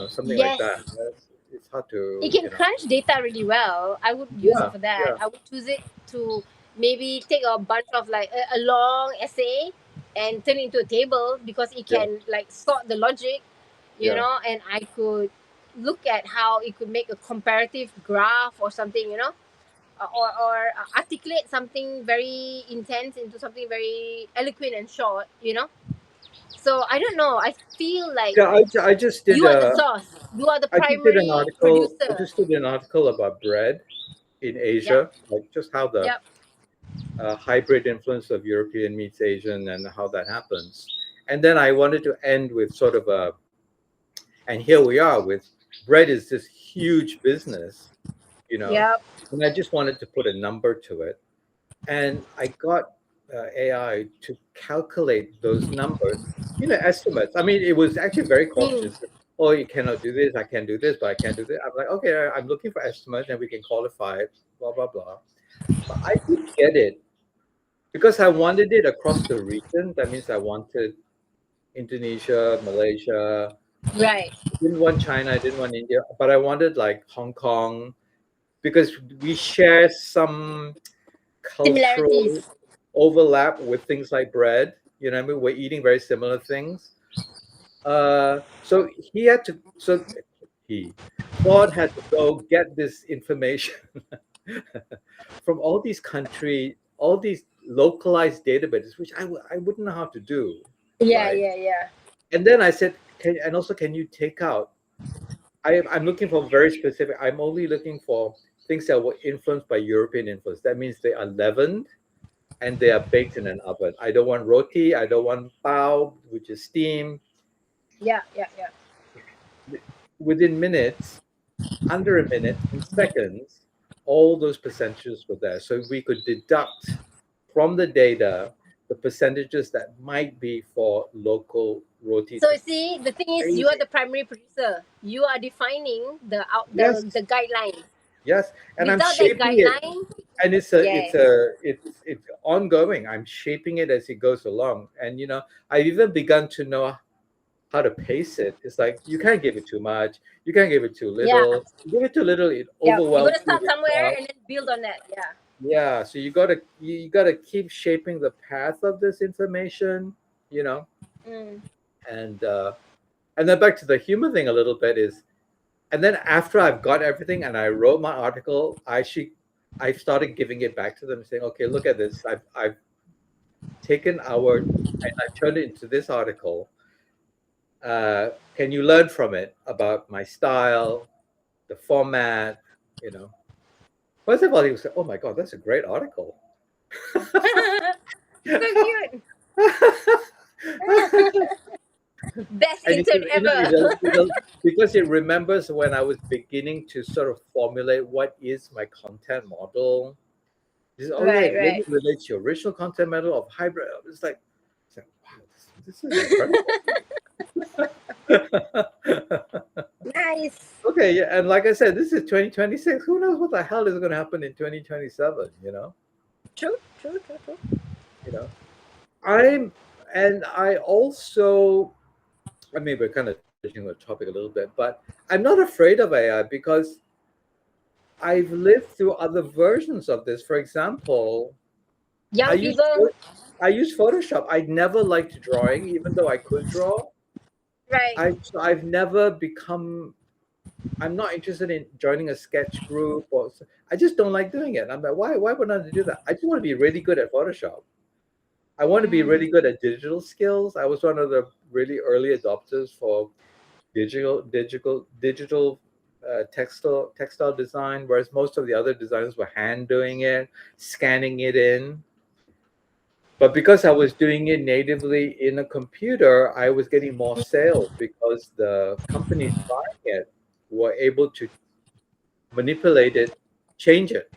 A: Something like that.
B: Yes,
A: It's hard
B: it
A: to.
B: can crunch data really well. I would use it
A: Yeah,
B: for that.
A: yeah,
B: I would choose it to maybe take a bunch of like a long essay and turn it into a table, because it
A: yeah,
B: can like sort the logic,
A: yeah.
B: and I could look at how it could make a comparative graph or something, or articulate something very intense into something very eloquent and short. So I don't know. I feel like
A: Yeah, I just did
B: you are the source. You are the
A: I just did an
B: primary
A: article. I
B: producer.
A: just did an article about bread in
B: Yep.
A: Asia, like just how the
B: Yep.
A: hybrid influence of European meets Asian and how that happens. And then I wanted to end with sort of and here we are with bread is this huge business, you know,
B: Yep.
A: and I just wanted to put a number to it. And I got AI to calculate those numbers, estimates. I mean, it was actually very
B: Mm.
A: cautious. Oh, you cannot do this. I can do this, but I can't do this. I'm like, okay, I'm looking for estimates, and we can qualify it. Blah blah blah. But I could get it because I wanted it across the region. That means I wanted Indonesia, Malaysia.
B: Right.
A: I didn't want China. I didn't want India, but I wanted like Hong Kong because we share some cultural
B: Similarities.
A: overlap with things like bread. What I mean? We're eating very similar things. So he had to. So he, Claude had to go get this information from all these countries, all these localized databases, which I wouldn't know how to do,
B: Yeah.
A: right?
B: Yeah. Yeah.
A: And then I said, and also, can you take out? I'm looking for very specific. I'm only looking for things that were influenced by European influence. That means they are leavened and they are baked in an oven. I don't want roti. I don't want bao, which is steam.
B: Yeah, yeah, yeah.
A: Within minutes, under a minute, in seconds, all those percentages were there. So we could deduct from the data the percentages that might be for local roti
B: So you
A: technique.
B: see, the thing is, you are
A: Crazy.
B: the primary producer. You are defining
A: Yes,
B: the guideline.
A: yes. And I'm
B: Without that
A: shaping it.
B: guideline,
A: And
B: yeah,
A: it's ongoing. I'm shaping it as it goes along. And I've even begun to know how to pace it. It's like you can't give it too much, you can't give it too
B: yeah,
A: little. You give it too little, it
B: yeah. You got
A: overwhelms
B: to
A: you
B: start
A: with
B: somewhere
A: doubt.
B: and then build on that. Yeah.
A: Yeah, so you gotta keep shaping the path of this information, you know,
B: Mm.
A: and uh, and then back to the human thing a little bit is, and then after I've got everything and I wrote my article, I started giving it back to them, saying, okay, look at this. I've taken our and I turned it into this article. Can you learn from it about my style, the format, you know? First of all, he was like, "Oh my god, that's a great article."
B: So cute. Best
A: And
B: intern ever.
A: because it remembers when I was beginning to sort of formulate what is my content model. This, oh yeah,
B: Right,
A: let
B: right.
A: it relate to your original content model of hybrid. It's like wow, this is incredible.
B: Nice.
A: Okay, yeah, and like I said, this is 2026. Who knows what the hell is going to happen in 2027?
B: True, true, true, true.
A: You know. I'm, and I also, I mean, we're kind of touching the topic a little bit, but I'm not afraid of AI because I've lived through other versions of this. For example, I
B: Young
A: use
B: people,
A: I use Photoshop. I never liked drawing, even though I could draw.
B: right?
A: I've never become. I'm not interested in joining a sketch group, or I just don't like doing it. I'm like, why would I do that? I just want to be really good at Photoshop. I want to be
B: Mm.
A: really good at digital skills. I was one of the really early adopters for digital textile design, whereas most of the other designers were hand doing it, scanning it in. But because I was doing it natively in a computer, I was getting more sales because the companies buying it were able to manipulate it, change it.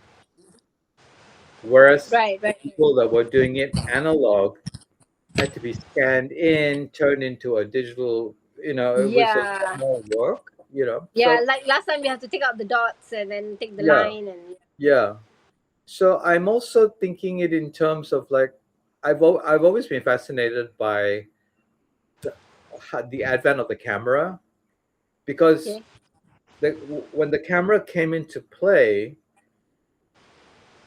A: Whereas
B: Right,
A: the
B: right.
A: people that were doing it analog had to be scanned in, turned into a digital, it was a lot
B: Yeah,
A: more work.
B: yeah.
A: So
B: Like last time, you have to take out the dots and then take the
A: yeah,
B: line and.
A: yeah. So I'm also thinking it in terms of like I've always been fascinated by the, the advent of the camera because
B: Okay.
A: when the camera came into play,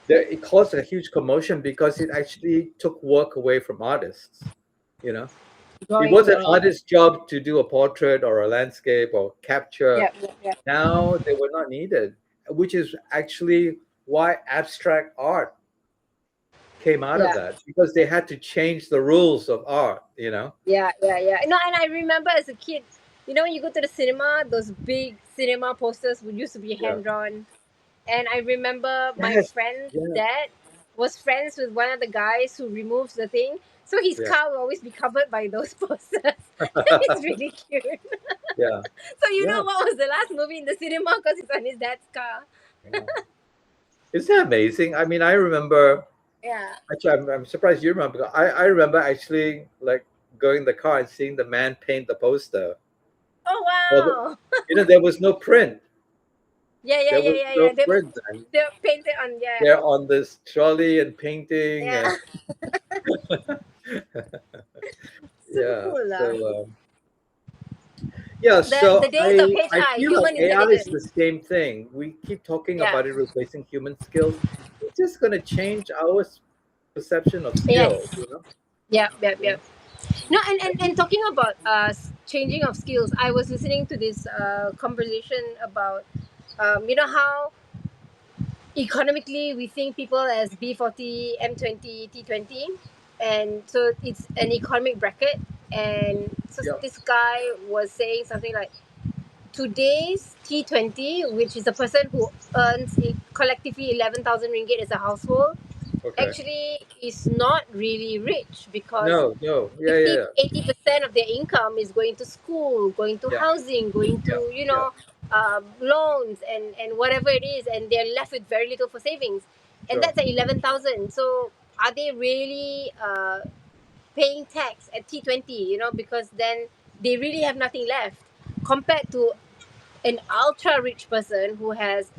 A: it caused a huge commotion because it actually took work away from artists. You know, it
B: Drawing,
A: was an
B: drawing.
A: artist's job to do a portrait or a landscape or capture.
B: Yeah, yeah, yeah.
A: Now they were not needed, which is actually why abstract art came out of
B: Yeah.
A: that because they had to change the rules of art.
B: Yeah, yeah, yeah. No, and I remember as a kid, when you go to the cinema, those big cinema posters would used to be
A: Yeah.
B: hand drawn. And I remember my
A: Yes.
B: friend's
A: Yeah.
B: dad was friends with one of the guys who removes the thing. So his
A: Yeah.
B: car will always be covered by those posters. It's really cute.
A: Yeah.
B: So you
A: Yeah.
B: know what was the last movie in the cinema because it's on his dad's car.
A: Yeah. Isn't that amazing? I mean, I remember.
B: Yeah.
A: Actually, I'm surprised you remember. Because I remember actually like going in the car and seeing the man paint the poster.
B: Oh
A: Well,
B: wow.
A: there was no print.
B: Yeah, yeah,
A: There
B: yeah,
A: was
B: yeah,
A: no
B: yeah. They
A: print then.
B: they painted on, yeah.
A: They're on this trolley and painting and
B: Yeah. Super
A: yeah.
B: cool lah.
A: Yeah.
B: The
A: So
B: days of
A: I
B: HI,
A: feel like
B: human
A: AI is
B: intelligence.
A: the same thing. We keep talking
B: Yeah.
A: about it replacing human skills. It's just going to change our perception of
B: Yes.
A: skill.
B: Yeah, yeah,
A: You
B: yeah.
A: know?
B: No, and talking about changing of skills, I was listening to this conversation about how economically we think people as B40, M20, T20, and so it's an economic bracket, And so
A: Yep.
B: this guy was saying something like, today's T20, which is a person who earns collectively 11,000 ringgit as a household,
A: Okay.
B: actually is not really rich, because
A: No, no. Yeah, yeah,
B: 50
A: yeah.
B: to 80% of their income is going to school, going to
A: Yeah,
B: housing, going
A: yeah,
B: to,
A: yeah.
B: loans, and whatever it is, and they're left with very little for savings. And
A: Sure.
B: that's at 11,000. So are they really paying tax at T20? Because then they really have nothing left, compared to an ultra rich person who has,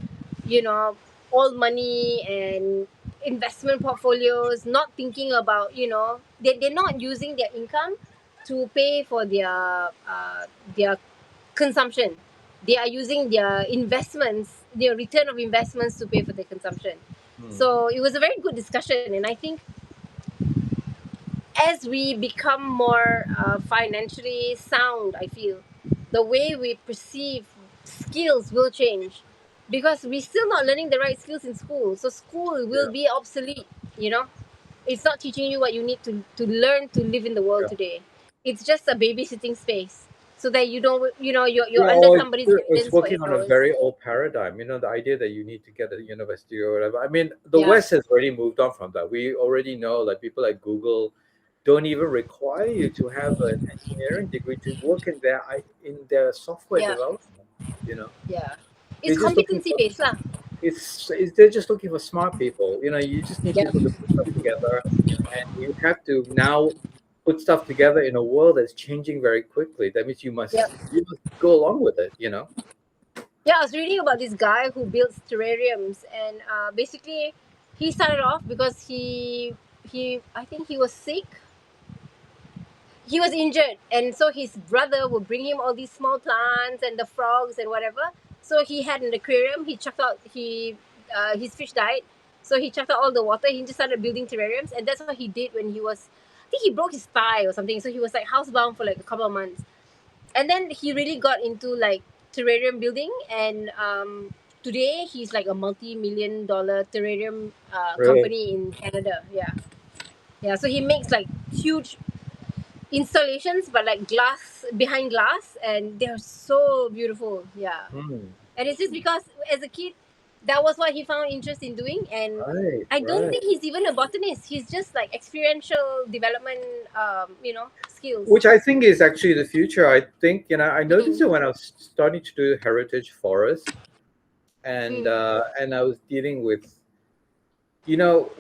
B: you know all money and investment portfolios, not thinking about, they're not using their income to pay for their consumption. They are using their investments, their return of investments, to pay for their consumption.
A: Hmm.
B: So it was a very good discussion, and I think as we become more financially sound, I feel the way we perceive skills will change, because we're still not learning the right skills in school. So school will
A: Yeah,
B: be obsolete. It's not teaching you what you need to learn to live in the world
A: yeah.
B: today. It's just a babysitting space, so that you don't, you're
A: Yeah,
B: under
A: or
B: somebody's
A: it's
B: guidance for
A: working
B: eight
A: on a
B: hours.
A: very old paradigm. The idea that you need to get a university or whatever. I mean, the
B: Yeah,
A: West has already moved on from that. We already know, like people like Google don't even require you to have an engineering degree to work in their software
B: yeah,
A: development. You know,
B: yeah. It's
A: they're just looking
B: competency
A: for
B: based, lah.
A: they're just looking for smart people. You just need
B: Yeah,
A: people to put stuff together, and you have to now put stuff together in a world that's changing very quickly. That means you
B: yeah.
A: must you must go along with it.
B: Yeah, I was reading about this guy who builds terrariums, and basically, he started off because he I think he was sick. He was injured, and so his brother would bring him all these small plants and the frogs and whatever. So he had an aquarium. He chucked out his fish died, so he chucked out all the water. He just started building terrariums, and that's what he did when he was. I think he broke his thigh or something, so he was like housebound for like a couple of months, and then he really got into like terrarium building, and today he's like a multi-million-dollar terrarium
A: Really?
B: company in Canada. Yeah, yeah. So he makes like huge installations, but like glass behind glass, and they're so beautiful. Yeah,
A: Hmm.
B: and it's just because as a kid, that was what he found interest in doing. And
A: Right,
B: I don't
A: right.
B: think he's even a botanist. He's just like experiential development, skills.
A: Which I think is actually the future. I think I noticed
B: Mm,
A: it when I was starting to do heritage forest, and
B: mm,
A: uh, and I was dealing with you know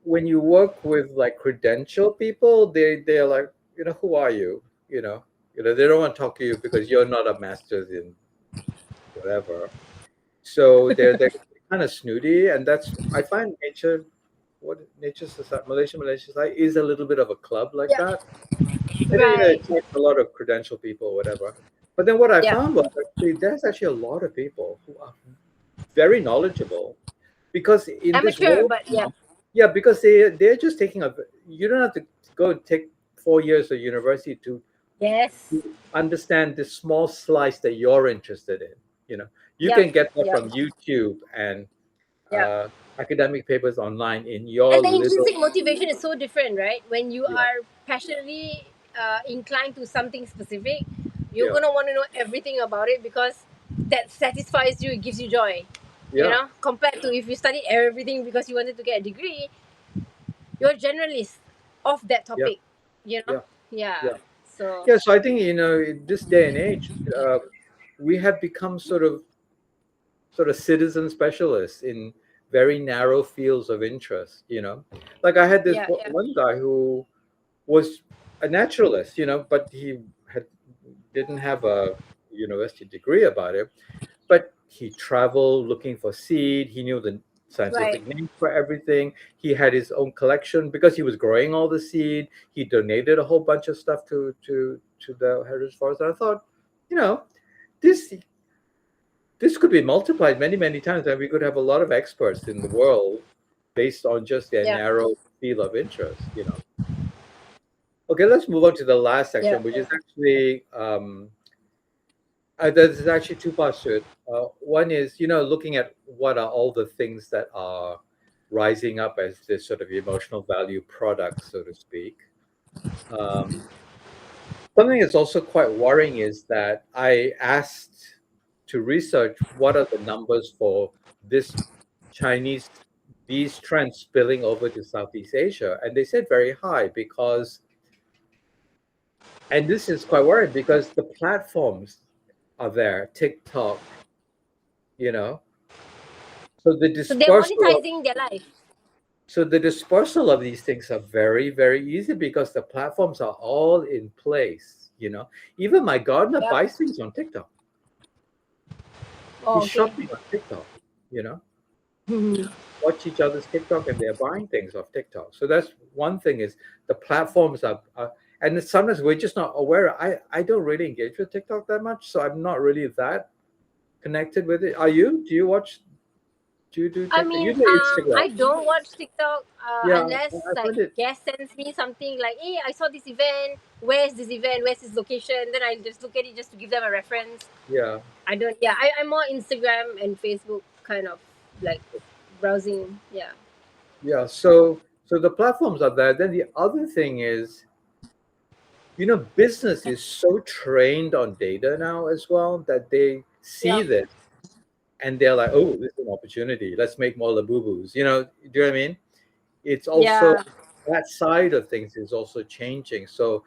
A: when you work with like credential people, they're like, who are you? They don't want to talk to you because you're not a master's in whatever. So they're kind of snooty, and that's I find nature society, Malaysia society is a little bit of a club like
B: yeah,
A: that. And then
B: right.
A: it takes a lot of credential people, or whatever. But then what I
B: Yeah,
A: found was actually there's actually a lot of people who are very knowledgeable because in this
B: amateur,
A: world
B: but yeah,
A: now, yeah, because they're just taking a. You don't have to go and take 4 years of university to
B: yes,
A: understand this small slice that you're interested in. You
B: yeah,
A: can get that
B: yeah,
A: from YouTube and
B: yeah.
A: uh, academic papers online in your
B: And the
A: little.
B: intrinsic motivation is so different, right? When you
A: Yeah,
B: are passionately inclined to something specific, you're
A: yeah,
B: gonna want to know everything about it, because that satisfies you. It gives you joy.
A: yeah,
B: Compared to if you studied everything because you wanted to get a degree, you're a generalist of that
A: yeah,
B: topic. You know,
A: yeah,
B: yeah.
A: yeah.
B: So
A: Yeah, so I think in this day and age, we have become sort of citizen specialists in very narrow fields of interest. Like I had this
B: yeah, yeah,
A: one guy who was a naturalist, but he had didn't have a university degree about it, but he traveled looking for seed. He knew the
B: right.
A: scientific names for everything. He had his own collection because he was growing all the seed. He donated a whole bunch of stuff to the heritage forest. And I thought, you know, this could be multiplied many, many times, and we could have a lot of experts in the world based on just their
B: Yeah,
A: narrow field of interest. Okay, let's move on to the last
B: yeah,
A: section, which
B: yeah,
A: is actually there's actually two parts to it. One is, looking at what are all the things that are rising up as this sort of emotional value products, so to speak. Um, Something that's also quite worrying is that I asked to research what are the numbers for this Chinese these trends spilling over to Southeast Asia, and they said very high because, and this is quite worrying because the platforms are there, TikTok, you know, so the
B: So they're
A: dispersal of
B: monetizing their life.
A: these things are very, very easy because the platforms are all in place, you know. Even my gardener
B: Yep.
A: buys things on TikTok.
B: Oh,
A: He's
B: okay.
A: shopping on TikTok, you know.
B: Mhm.
A: Watch each other's TikTok and they're buying things off TikTok. So that's one thing is the platforms are and sometimes we're just not aware. I don't really engage with TikTok that much, so I'm not really that connected with it. Are you? Do you watch? Do you do
B: I
A: TikTok?
B: mean,
A: You do Instagram?
B: I don't watch TikTok
A: Yeah,
B: unless
A: I
B: like
A: find it.
B: guest sends me something like, "Hey, I saw this event. Where's this event? Where's this location?" Then I just look at it just to give them a reference.
A: Yeah,
B: I don't. Yeah, I'm more Instagram and Facebook kind of like browsing. Yeah.
A: yeah. So the platforms are there. Then the other thing is, you know, business is so trained on data now as well that they see
B: Yeah.
A: this and they're like, oh, this is an opportunity. Let's make more labubus. You know, do you know what I mean? It's also
B: Yeah.
A: that side of things is also changing. So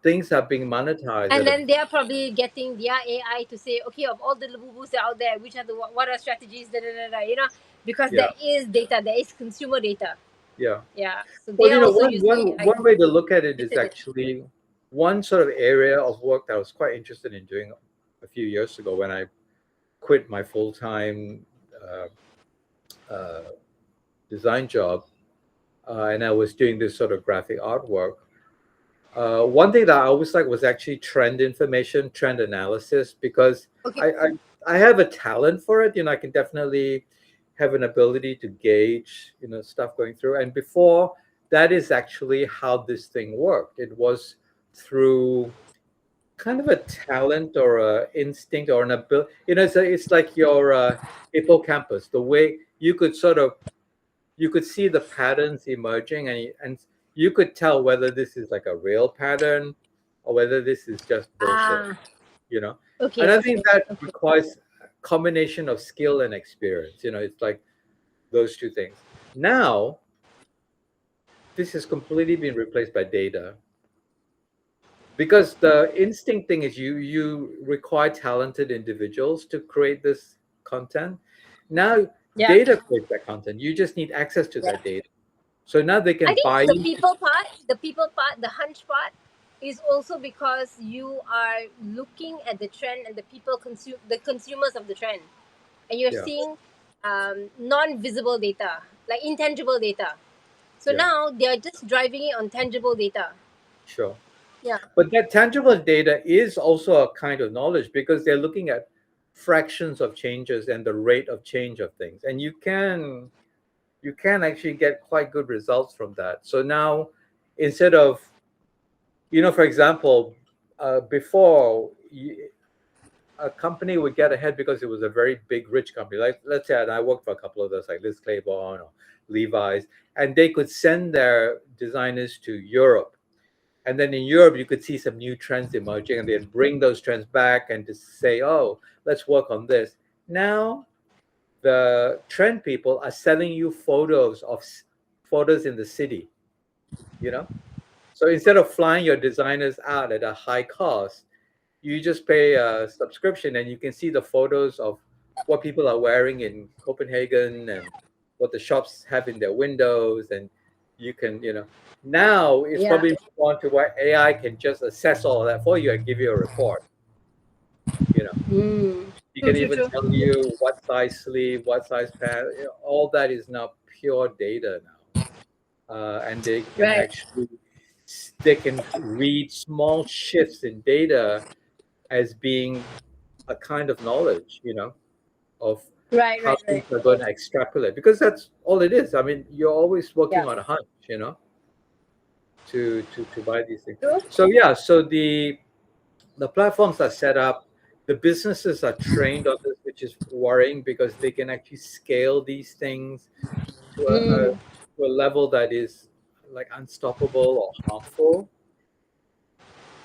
A: things are being monetized
B: And
A: at a
B: then they are probably getting their AI to say, okay, of all the labubus that are out there, which are the what are strategies, da, da, da, da, because
A: yeah,
B: there is data, there is consumer data.
A: yeah.
B: Yeah. So they
A: Well,
B: are
A: you know,
B: also using AI
A: one
B: to
A: way to look at it is
B: listen it.
A: actually one sort of area of work that I was quite interested in doing a few years ago when I quit my full time uh, design job, and I was doing this sort of graphic artwork. One thing that I always like was actually trend information, trend analysis, because
B: Okay.
A: I, I I have a talent for it. You know, I can definitely have an ability to gauge, you know, stuff going through. And before that is actually how this thing worked. It was through kind of a talent or a instinct or an ability. You know, it's like your hippocampus, the way you could sort of you could see the patterns emerging and you could tell whether this is like a real pattern or whether this is just bullshit,
B: Ah.
A: you know. And
B: Okay.
A: I think
B: Okay.
A: that
B: Okay.
A: requires a combination of skill and experience, you know. It's like those two things. Now this has completely been replaced by data because the instinct thing is you require talented individuals to create this content. Now
B: Yeah.
A: data creates that content, you just need access to
B: Yeah.
A: that data. So now they
B: I
A: can
B: think
A: buy into.
B: the people part, the hunch part, is also because you are looking at the trend and the people consume the consumers of the trend, and you're
A: Yeah,
B: seeing non-visible data, like intangible data. So
A: yeah,
B: now they are just driving it on tangible data.
A: sure.
B: Yeah.
A: But that tangible data is also a kind of knowledge because they're looking at fractions of changes and the rate of change of things. And you can actually get quite good results from that. So now instead of, you know, for example, before a company would get ahead because it was a very big, rich company. Like let's say, and I worked for a couple of those, like Liz Claiborne or Levi's, and they could send their designers to Europe. And then in Europe, you could see some new trends emerging, and they'd bring those trends back and just say, "Oh, let's work on this." Now, the trend people are selling you photos in the city. You know, so instead of flying your designers out at a high cost, you just pay a subscription and you can see the photos of what people are wearing in Copenhagen and what the shops have in their windows. And you can, you know, now it's
B: Yeah.
A: probably gone to where AI can just assess all of that for you and give you a report. You know,
B: Mm.
A: you
B: True.
A: can
B: True.
A: even
B: True.
A: tell you what size sleeve, what size pant. You know, all that is now pure data now, and they can
B: Right.
A: actually they can read small shifts in data as being a kind of knowledge, you know, of
B: Right.
A: how
B: Right.
A: things
B: Right.
A: are going to extrapolate because that's all it is. I mean, you're always working
B: Yeah.
A: on a hunch, you know, to buy these things.
B: True.
A: So yeah, so the platforms are set up, the businesses are trained on this, which is worrying because they can actually scale these things to
B: Mm.
A: to a level that is like unstoppable or harmful.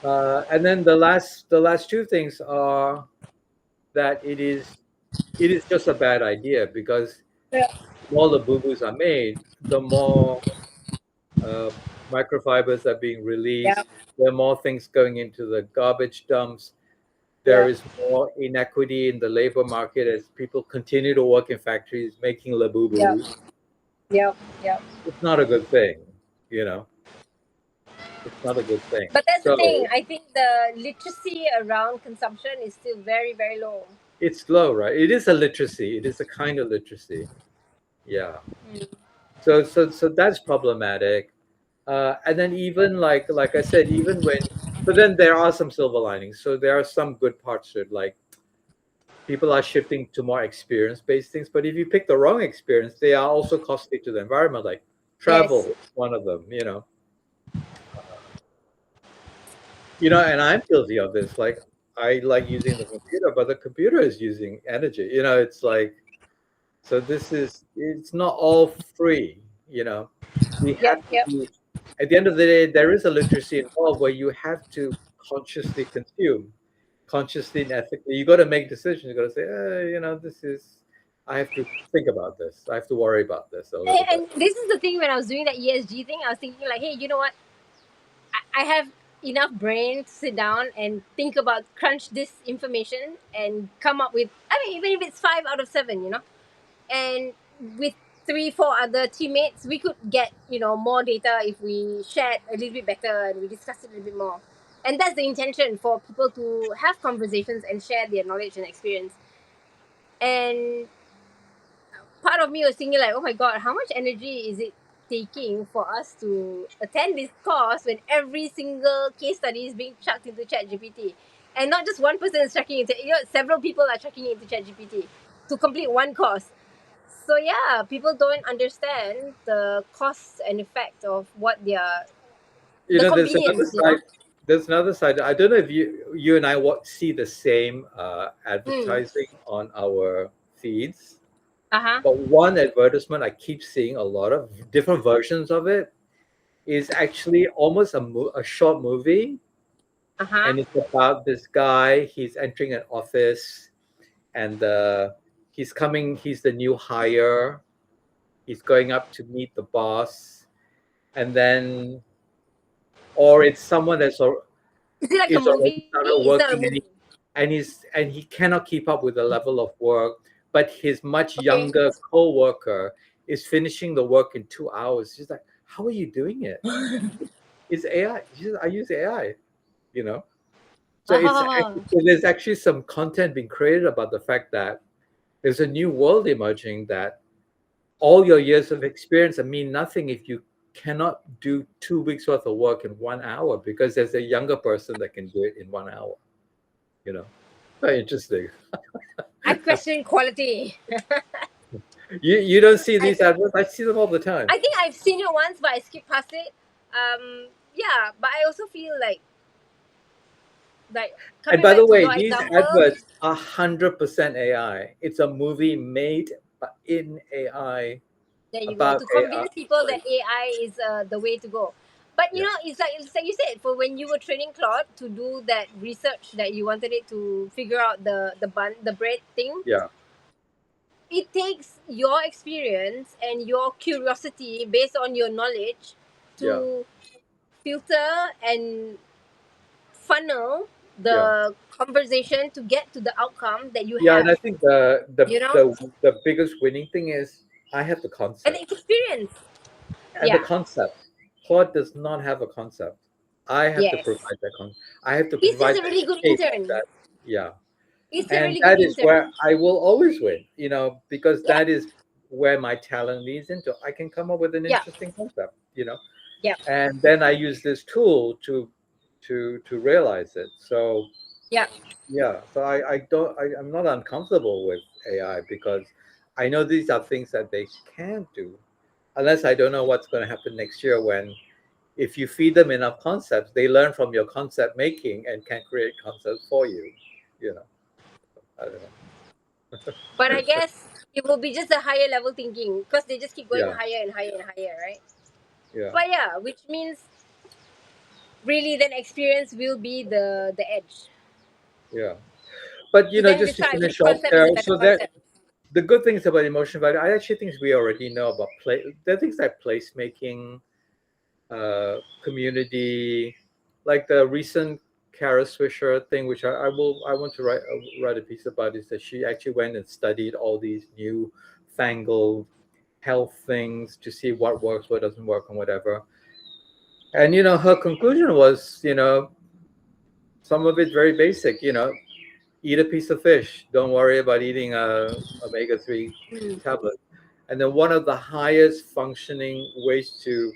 A: And then the last two things are that it is just a bad idea because
B: Yeah.
A: the more the boo-boos are made, the more uh, microfibers are being
B: Yeah.
A: released. There are more things going into the garbage dumps. There
B: Yeah.
A: is more inequity in the labor market as people continue to work in factories making the
B: Yeah.
A: boo-boos.
B: Yeah. Yeah.
A: It's not a good thing, you know. It's not a good thing.
B: But that's the thing.
A: So
B: I think the literacy around consumption is still very, very low.
A: it's low, right? It is a literacy. It is a kind of literacy. Yeah.
B: Mm.
A: So that's problematic. And then even like I said, even when but then there are some silver linings. So there are some good parts to it, like people are shifting to more experience-based things. But if you pick the wrong experience, they are also costly to the environment, like
B: Yes.
A: travel, one of them, and I'm guilty of this. Like I like using the computer, but the computer is using energy. It's like so it's not all free, you know. We have
B: Yep.
A: to
B: Yep.
A: be at the end of the day, there is a literacy involved where you have to consciously consume, consciously and ethically. You got to make decisions. You got to say, this is. I have to think about this. I have to worry about this a little bit.
B: And this is the thing when I was doing that ESG thing, I was thinking like, hey, you know what? I have enough brain to sit down and think about crunch this information and come up with. I mean, even if it's 5 out of 7, and with 3, 4 other teammates, we could get more data if we shared a little bit better and we discussed it a little bit more. And that's the intention for people to have conversations and share their knowledge and experience. And part of me was thinking like, oh my god, how much energy is it taking for us to attend this course when every single case study is being chucked into ChatGPT, and not just one person is chucking into, several people are chucking it into ChatGPT to complete one course. So yeah, people don't understand the cost and effect of what they are,
A: You
B: the
A: know, there's another
B: convenience.
A: side. There's another side. I don't know if you and I see the same
B: Mm.
A: advertising on our feeds.
B: Uh huh.
A: But one advertisement I keep seeing a lot of different versions of it is actually almost a short movie,
B: Uh huh.
A: and it's about this guy. He's entering an office, and he's coming. He's the new hire. He's going up to meet the boss, and then, or it's someone
B: Is it like a
A: is already
B: movie?
A: started
B: It's not a
A: working,
B: movie.
A: and he cannot keep up with the level of work. But his much
B: Okay.
A: younger co-worker is finishing the work in 2 hours. He's like, "How are you doing it?" It's AI. He says, "I use AI." You know, so
B: Oh.
A: so there's actually some content being created about the fact that there's a new world emerging that all your years of experience mean nothing if you cannot do 2 weeks worth of work in 1 hour because there's a younger person that can do it in 1 hour. You know, very interesting.
B: I question quality.
A: You don't see
B: I
A: these adverts? I see them all the time.
B: I think I've seen it once, but I skipped past it. Yeah, but I also feel like
A: And
B: coming
A: by the
B: back to
A: way,
B: your
A: these
B: example.
A: adverts are 100% AI. It's a movie made in AI
B: There you go,
A: about
B: to
A: AI.
B: convince people that AI is the way to go. But
A: Yeah,
B: it's like you said, for when you were training Claude to do that research that you wanted it to figure out the bread thing,
A: yeah,
B: it takes your experience and your curiosity based on your knowledge
A: yeah,
B: to filter and funnel
A: yeah.
B: the conversation to get to the outcome that you
A: Yeah, and
B: have,
A: I think the the
B: you know
A: the the biggest winning thing is I have the
B: and
A: concept.
B: it's experience.
A: And the
B: Yeah.
A: concept. Claude does not have a concept. I have to
B: Yes.
A: provide that I have to
B: He's just
A: provide
B: a
A: the
B: really good
A: shape of
B: intern.
A: that. Yeah.
B: He's a
A: And
B: really good
A: that is where
B: intern.
A: I will always win, because
B: Yeah.
A: that is where my talent leads into. I can come up with an
B: Yeah.
A: interesting concept,
B: Yeah.
A: and then I use this tool to realize it. So
B: Yeah.
A: yeah, so I'm not uncomfortable with AI because I know these are things that they can do, unless I don't know what's going to happen next year when if you feed them enough concepts, they learn from your concept making and can create concepts for you. You know, I don't know.
B: But I guess it will be just a higher level thinking because they just keep going
A: Yeah,
B: higher and higher and higher, right?
A: yeah,
B: But yeah, which means really then experience will be the edge.
A: Yeah. But
B: To then
A: just to
B: decide which
A: finish off
B: concept is
A: there,
B: a better
A: so that
B: concept.
A: the good things about emotion value, I actually think we already know about play. There are things like placemaking, community, like the recent Kara Swisher thing, which I want to write a piece about, is that she actually went and studied all these new fangled health things to see what works, what doesn't work, and whatever. And her conclusion was, some of it's very basic. Eat a piece of fish. Don't worry about eating a omega 3
B: Mm.
A: tablet. And then one of the highest functioning ways to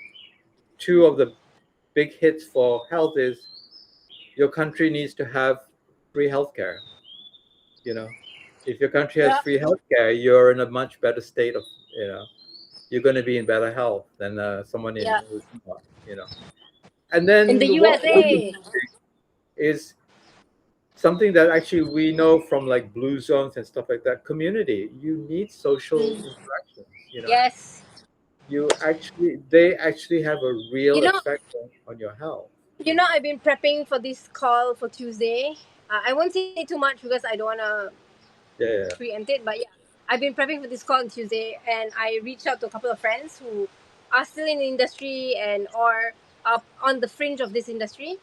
A: two of the big hits for health is your country needs to have free healthcare. You know, if your country has
B: Yeah.
A: free healthcare, you're in a much better state of, you know, you're going to be in better health than someone in
B: Yeah.
A: who's not. And
B: In
A: then
B: the
A: what's
B: USA.
A: interesting is something that actually we know from like blue zones and stuff like that. Community, you need social
B: Mm.
A: interactions.
B: Yes.
A: They actually have a
B: You
A: real
B: know,
A: effect on your health.
B: I've been prepping for this call for Tuesday. I won't say too much because I don't wanna
A: Yeah, yeah,
B: preempt it, but yeah, I've been prepping for this call on Tuesday, and I reached out to a couple of friends who are still in the industry and or up on the fringe of this industry,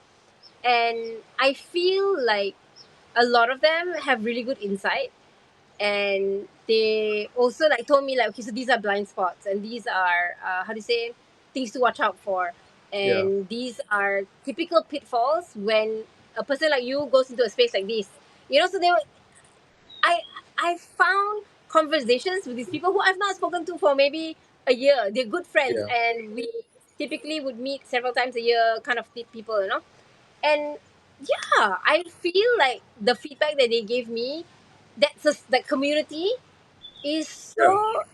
B: and I feel like a lot of them have really good insight, and they also like told me like, okay, so these are blind spots, and these are how do you say, things to watch out for,
A: yeah,
B: and these are typical pitfalls when a person like you goes into a space like this. So I I found conversations with these people who I've not spoken to for maybe a year. They're good friends,
A: yeah.
B: and we typically would meet several times a year, kind of people. And yeah, I feel like the feedback that they gave me, that community is
A: Yeah.
B: so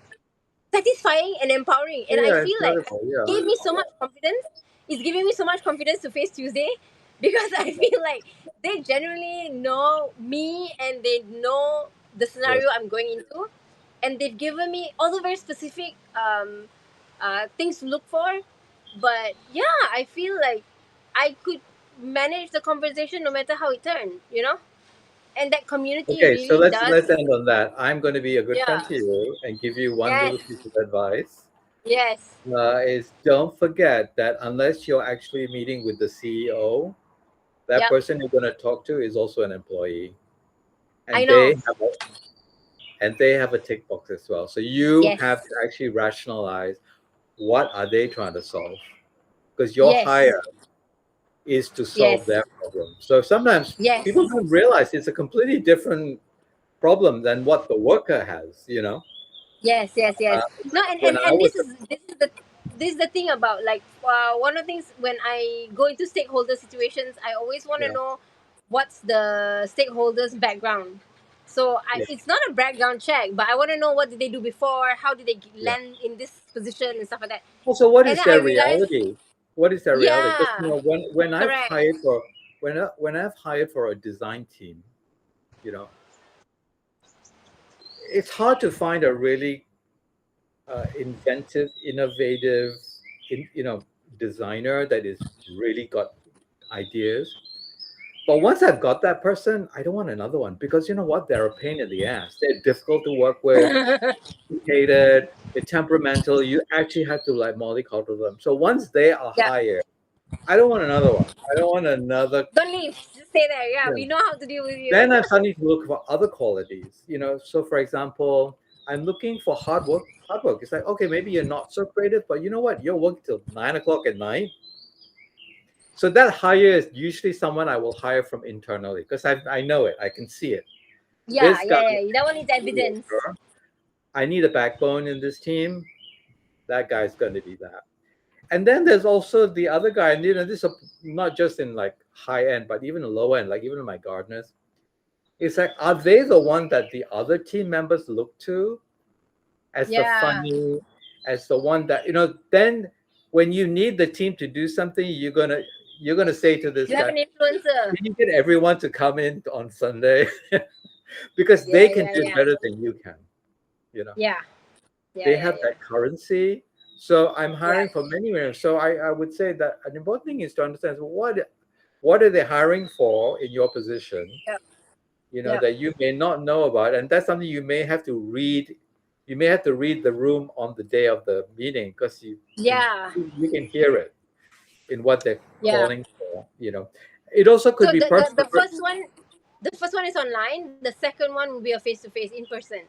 B: satisfying and empowering, and I
A: Yeah,
B: feel like
A: incredible.
B: it
A: Yeah,
B: gave me so much confidence. It's giving me so much confidence to face Tuesday because I feel like they genuinely know me and they know the
A: yeah.
B: scenario I'm going into, and they've given me all the very specific things to look for. But yeah, I feel like I could manage the conversation no matter how it turned. And that community
A: Okay, so
B: really does.
A: let's end on that. I'm going to be a good friend
B: Yeah.
A: to you and give you one
B: Yes.
A: little piece of advice.
B: Yes.
A: Is don't forget that unless you're actually meeting with the CEO, that
B: Yep.
A: person you're going to talk to is also an employee,
B: I
A: and
B: know.
A: they have a tick box as well. So you have
B: Yes.
A: to actually rationalize what are they trying to solve, because your
B: Yes.
A: hire is to solve
B: Yes.
A: their problem. So sometimes people
B: Yes.
A: don't realize it's a completely different problem than what the worker has.
B: Yes. Yes.
A: Uh,
B: Yes. No, and,
A: when
B: and,
A: I
B: and
A: was
B: this is the thing about, like, one of the things when I go into stakeholder situations, I always want to
A: yeah,
B: know what's the stakeholders' background. So
A: yeah.
B: it's not a background check, but I want to know what did they do before, how did they
A: Yeah.
B: land in this position and stuff like that.
A: Also, what
B: And
A: is
B: then I
A: their
B: realized,
A: reality? What is their reality? Because
B: yeah,
A: when I've
B: correct.
A: hired for when I've hired for a design team, you know, it's hard to find a really inventive, innovative, designer that is really got ideas. But once I've got that person, I don't want another one because you know what? They're a pain in the ass. They're difficult to work with, complicated, they're temperamental. You actually have to like mollycoddle them. So once they are
B: Yeah.
A: hired, I don't want another one. I don't want another.
B: Don't leave. Just stay there. Yeah,
A: Yeah.
B: we know how to deal with you.
A: Then I'm starting to look for other qualities. So for example, I'm looking for hard work. Hard work. It's like, okay, maybe you're not so creative, but you know what? You're working till 9 o'clock at night. So that hire is usually someone I will hire from internally because I know it. I can see it.
B: Yeah,
A: This guy,
B: yeah, yeah. That one needs evidence.
A: I need a backbone in this team. That guy's going to be that. And then there's also the other guy, and this is not just in like high end, but even low end, like even in my gardeners. It's like, are they the one that the other team members look to as the
B: Yeah.
A: funny, as the one that Then when you need the team to do something, you're gonna say to this
B: You have
A: guy,
B: an influencer.
A: "Can you get everyone to come in on Sunday?" Because they
B: Yeah,
A: can
B: yeah,
A: do it
B: yeah.
A: better than you can. You know,
B: Yeah. Yeah,
A: they
B: yeah,
A: have
B: yeah.
A: that currency. So I'm hiring
B: Right.
A: for many areas. So I would say that an important thing is to understand what are they hiring for in your position,
B: Yep. Yep.
A: that you may not know about, and that's something you may have to read. You may have to read the room on the day of the meeting because
B: Yeah.
A: you can hear it in what they're
B: Yeah.
A: calling for. It also could
B: So
A: be
B: the first one is online. The second one will be a face to face in person.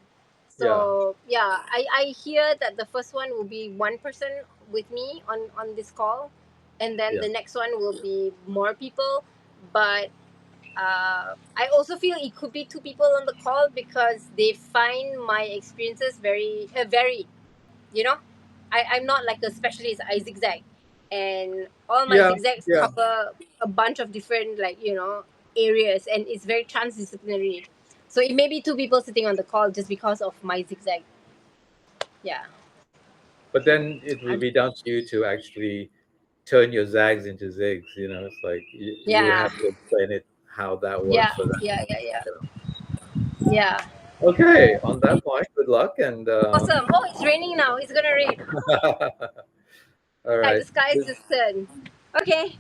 A: yeah,
B: So yeah, I hear that the first one will be one person with me on this call, and then
A: yeah,
B: the next one will be more people. But I also feel it could be two people on the call because they find my experiences very varied. You know, I'm not like a specialist. I zigzag, and all my
A: yeah,
B: zigzags
A: yeah.
B: cover a bunch of different, like, areas, and it's very transdisciplinary. So it may be two people sitting on the call just because of my zigzag. Yeah.
A: But then it will
B: I'm,
A: be down to you to actually turn your zags into zigs. It's like you
B: yeah.
A: have to explain it how that
B: Yeah.
A: works for them.
B: Yeah. Yeah. Yeah.
A: You know.
B: Yeah.
A: Okay, on that point, good luck and
B: Awesome. Oh, it's raining now. It's gonna rain.
A: all
B: Yeah,
A: right.
B: the sky
A: Good,
B: just turned. Okay.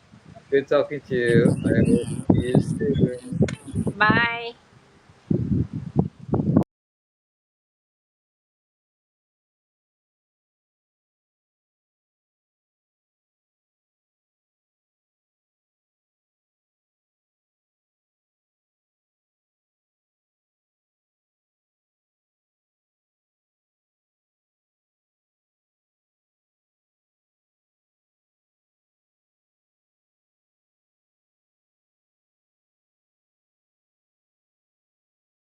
A: good talking to you. I will see you soon.
B: Bye.